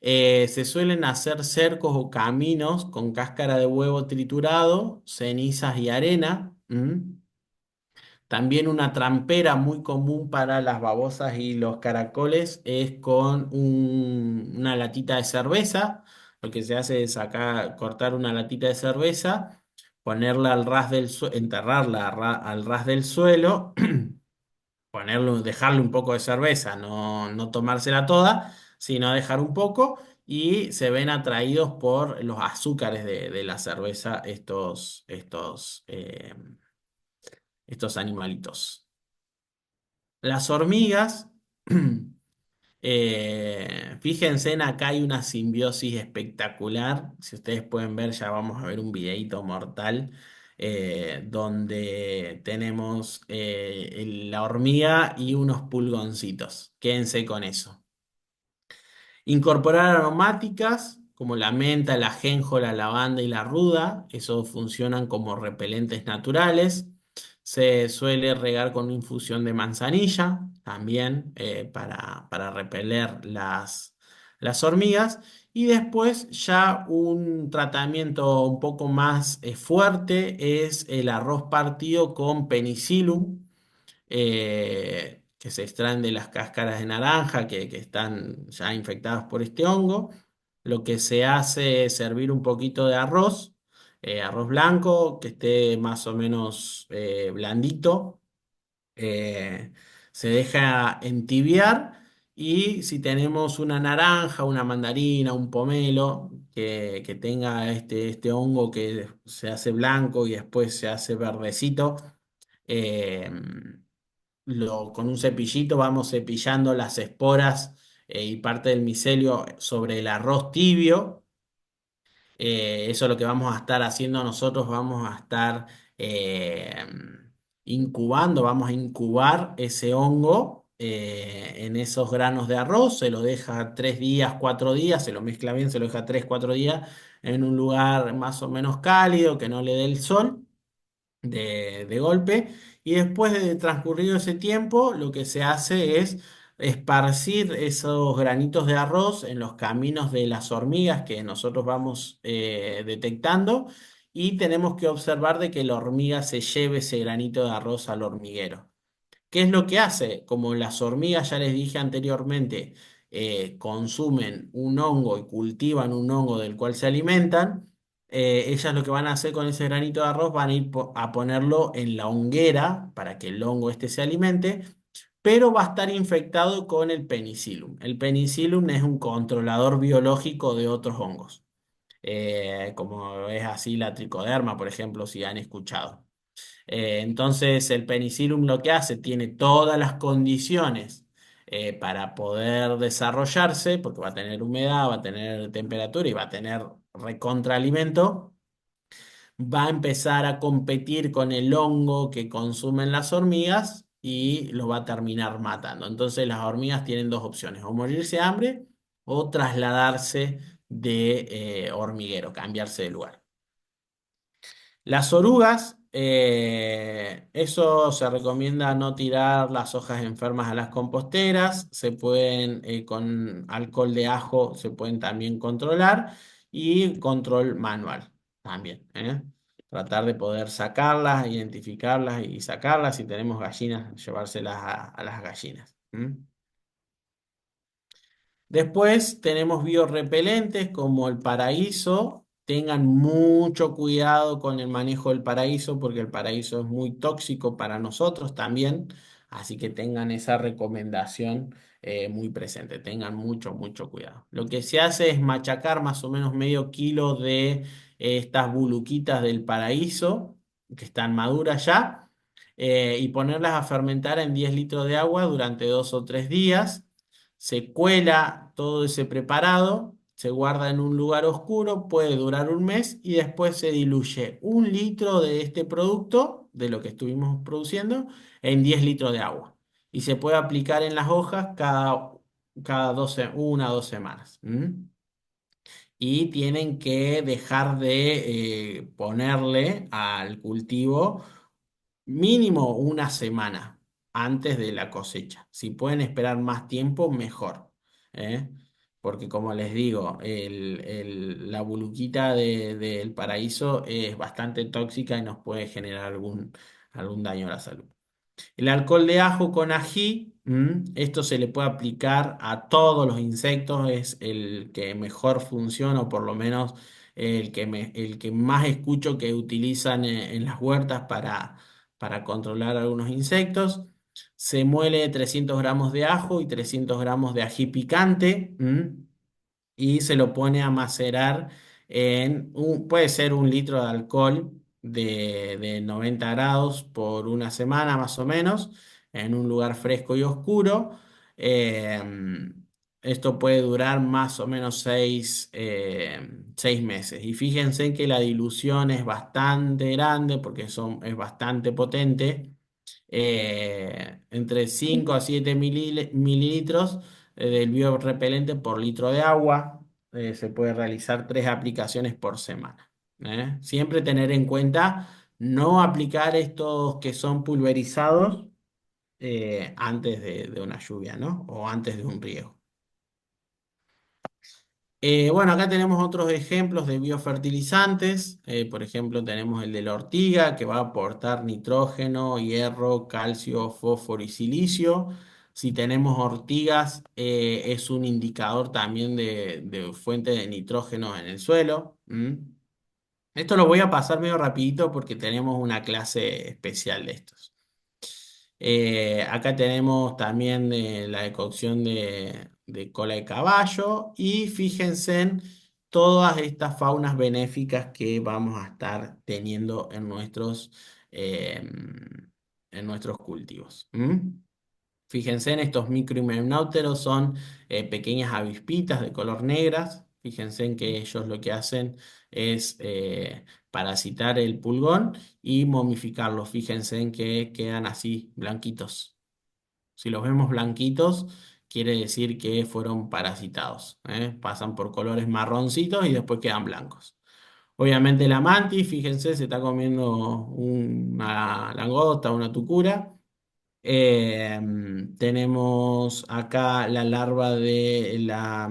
Speaker 1: Se suelen hacer cercos o caminos con cáscara de huevo triturado, cenizas y arena. También una trampera muy común para las babosas y los caracoles es con una latita de cerveza. Lo que se hace es sacar, cortar una latita de cerveza, ponerla al ras del suelo, enterrarla al ras del suelo, dejarle un poco de cerveza, no tomársela toda, sino dejar un poco y se ven atraídos por los azúcares de la cerveza estos animalitos. Las hormigas, fíjense en acá hay una simbiosis espectacular. Si ustedes pueden ver, ya vamos a ver un videíto mortal, donde tenemos la hormiga y unos pulgoncitos. Quédense con eso. Incorporar aromáticas como la menta, el ajenjo, la lavanda y la ruda, eso funcionan como repelentes naturales. Se suele regar con infusión de manzanilla también, para repeler las hormigas. Y después ya un tratamiento un poco más fuerte es el arroz partido con penicillium, que se extraen de las cáscaras de naranja que están ya infectadas por este hongo. Lo que se hace es servir un poquito de arroz, arroz blanco, que esté más o menos blandito. eh, Se deja entibiar y si tenemos una naranja, una mandarina, un pomelo que tenga este hongo que se hace blanco y después se hace verdecito, eh, con un cepillito vamos cepillando las esporas y parte del micelio sobre el arroz tibio. Eso es lo que vamos a estar haciendo nosotros, vamos a estar eh, incubando, vamos a incubar ese hongo en esos granos de arroz, se lo deja 3 días, 4 días, se lo mezcla bien, se lo deja 3, 4 días en un lugar más o menos cálido, que no le dé el sol de golpe, y después de transcurrido ese tiempo, lo que se hace es esparcir esos granitos de arroz en los caminos de las hormigas que nosotros vamos detectando, y tenemos que observar de que la hormiga se lleve ese granito de arroz al hormiguero. ¿Qué es lo que hace? Como las hormigas, ya les dije anteriormente, consumen un hongo y cultivan un hongo del cual se alimentan, ellas lo que van a hacer con ese granito de arroz van a ir a ponerlo en la honguera para que el hongo este se alimente, pero va a estar infectado con el penicillium. El penicillium es un controlador biológico de otros hongos, como es así la tricoderma, por ejemplo, si han escuchado. Entonces el penicillium lo que hace, tiene todas las condiciones para poder desarrollarse, porque va a tener humedad, va a tener temperatura y va a tener recontraalimento, va a empezar a competir con el hongo que consumen las hormigas y lo va a terminar matando. Entonces las hormigas tienen dos opciones: o morirse de hambre o trasladarse de hormiguero, cambiarse de lugar. Las orugas, eso se recomienda no tirar las hojas enfermas a las composteras, se pueden, con alcohol de ajo, se pueden también controlar y control manual también, ¿eh? Tratar de poder sacarlas, identificarlas y sacarlas. Si tenemos gallinas, llevárselas a las gallinas. ¿M? Después tenemos biorrepelentes como el paraíso. Tengan mucho cuidado con el manejo del paraíso porque el paraíso es muy tóxico para nosotros también. Así que tengan esa recomendación muy presente. Tengan mucho, mucho cuidado. Lo que se hace es machacar más o menos medio kilo de estas buluquitas del paraíso que están maduras ya y ponerlas a fermentar en 10 litros de agua durante 2 o 3 días. Se cuela todo ese preparado, se guarda en un lugar oscuro, puede durar un mes y después se diluye 1 litro de este producto, de lo que estuvimos produciendo, en 10 litros de agua. Y se puede aplicar en las hojas cada 1 o 2 semanas. Y tienen que dejar de ponerle al cultivo mínimo una semana antes de la cosecha. Si pueden esperar más tiempo, mejor. ¿Eh? Porque como les digo, la buluquita del paraíso es bastante tóxica y nos puede generar algún daño a la salud. El alcohol de ajo con ají, esto se le puede aplicar a todos los insectos, es el que mejor funciona, o por lo menos el que más escucho que utilizan en las huertas para controlar algunos insectos. Se muele 300 gramos de ajo y 300 gramos de ají picante, y se lo pone a macerar puede ser 1 litro de alcohol de 90 grados por una semana más o menos, en un lugar fresco y oscuro. Eh, Esto puede durar más o menos 6 meses. Y fíjense que la dilución es bastante grande porque es bastante potente, entre 5 a 7 mililitros del biorrepelente por litro de agua. Se puede realizar 3 aplicaciones por semana. Siempre tener en cuenta no aplicar estos que son pulverizados antes de una lluvia, ¿no? O antes de un riego. Bueno, acá tenemos otros ejemplos de biofertilizantes. Por ejemplo, tenemos el de la ortiga, que va a aportar nitrógeno, hierro, calcio, fósforo y silicio. Si tenemos ortigas, es un indicador también de fuente de nitrógeno en el suelo. Esto lo voy a pasar medio rapidito porque tenemos una clase especial de estos. Acá tenemos también la decocción de cola de caballo y fíjense en todas estas faunas benéficas que vamos a estar teniendo eh, en nuestros cultivos. Fíjense en estos microhimenópteros, son pequeñas avispitas de color negras. Fíjense en que ellos lo que hacen es parasitar el pulgón y momificarlos. Fíjense en que quedan así, blanquitos. Si los vemos blanquitos, quiere decir que fueron parasitados. Pasan por colores marroncitos y después quedan blancos. Obviamente la mantis, fíjense, se está comiendo una langosta, una tucura. Tenemos acá la larva de la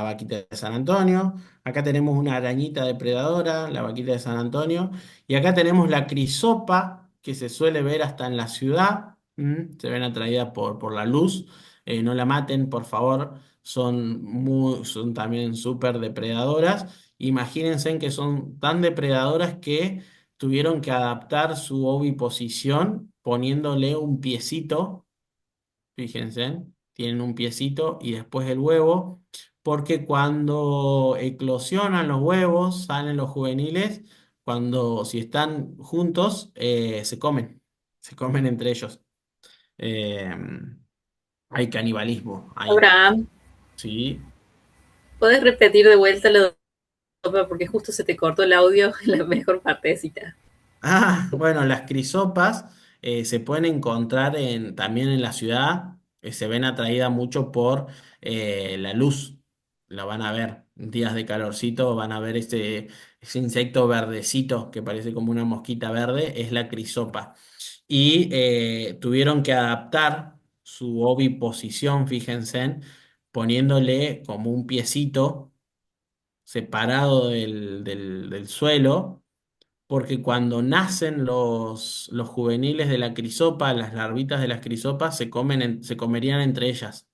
Speaker 1: vaquita de San Antonio. Acá tenemos una arañita depredadora, la vaquita de San Antonio. Y acá tenemos la crisopa, que se suele ver hasta en la ciudad. Se ven atraídas por la luz. No la maten, por favor. Son también súper depredadoras. Imagínense en que son tan depredadoras que tuvieron que adaptar su oviposición poniéndole un piecito. Fíjense, tienen un piecito y después el huevo, porque cuando eclosionan los huevos, salen los juveniles, si están juntos, se comen entre ellos. Eh, Hay canibalismo ahí,
Speaker 2: Abraham,
Speaker 1: ¿sí?
Speaker 2: ¿puedes repetir de vuelta lo de sopa? Porque justo se te cortó el audio en la mejor partecita.
Speaker 1: Bueno, las crisopas se pueden encontrar también en la ciudad, se ven atraídas mucho por la luz, la van a ver. días de calorcito van a ver ese insecto verdecito que parece como una mosquita verde, es la crisopa. Y tuvieron que adaptar su oviposición, fíjense, poniéndole como un piecito separado del suelo, porque cuando nacen los juveniles de la crisopa, las larvitas de las crisopas se comerían entre ellas.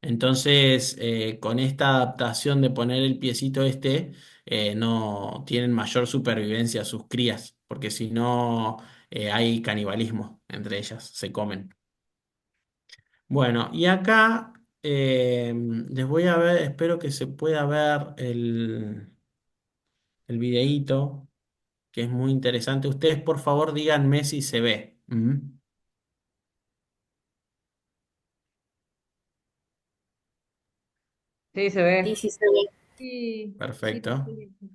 Speaker 1: Entonces, con esta adaptación de poner el piecito no tienen mayor supervivencia sus crías, porque si no, hay canibalismo entre ellas, se comen. Bueno, y acá les voy a ver, espero que se pueda ver el videíto, que es muy interesante. Ustedes, por favor, díganme si se ve.
Speaker 3: Sí, se
Speaker 2: Sí,
Speaker 3: ve.
Speaker 2: sí se ve.
Speaker 3: Sí, sí,
Speaker 1: Perfecto.
Speaker 3: perfecto.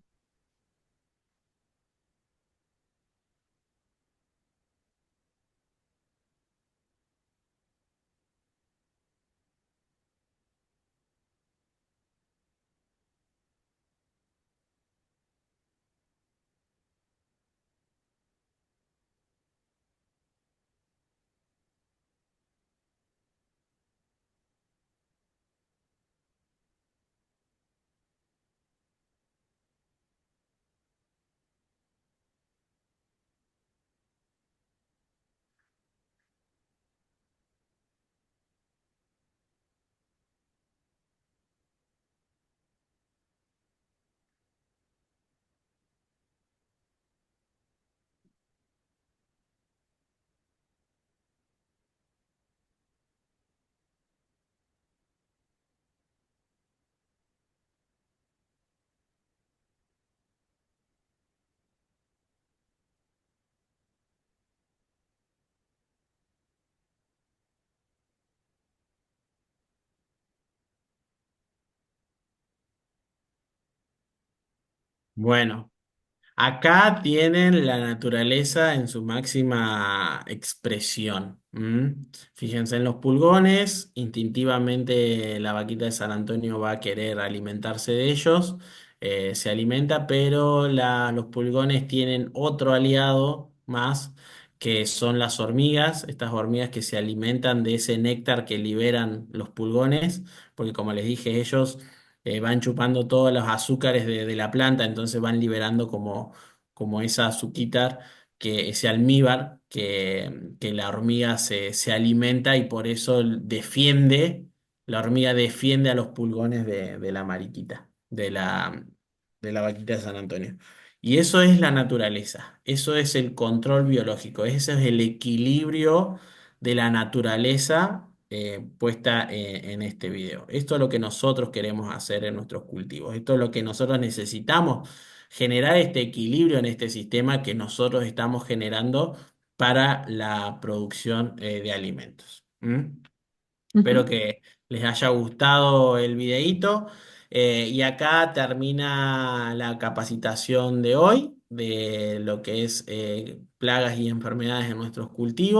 Speaker 1: Bueno. Acá tienen la naturaleza en su máxima expresión. Fíjense en los pulgones, instintivamente la vaquita de San Antonio va a querer alimentarse de ellos, se alimenta, pero los pulgones tienen otro aliado más, que son las hormigas, estas hormigas que se alimentan de ese néctar que liberan los pulgones, porque como les dije, ellos van chupando todos los azúcares de la planta, entonces van liberando como esa azuquitar, ese almíbar que la hormiga se alimenta y por eso la hormiga defiende a los pulgones de la mariquita, de la vaquita de San Antonio. Y eso es la naturaleza, eso es el control biológico, ese es el equilibrio de la naturaleza puesta en este video. Esto es lo que nosotros queremos hacer en nuestros cultivos, esto es lo que nosotros necesitamos, generar este equilibrio en este sistema que nosotros estamos generando para la producción de alimentos. Espero
Speaker 2: Ujú.
Speaker 1: que les haya gustado el videíto. Y acá termina la capacitación de hoy de lo que es plagas y enfermedades en nuestros cultivos.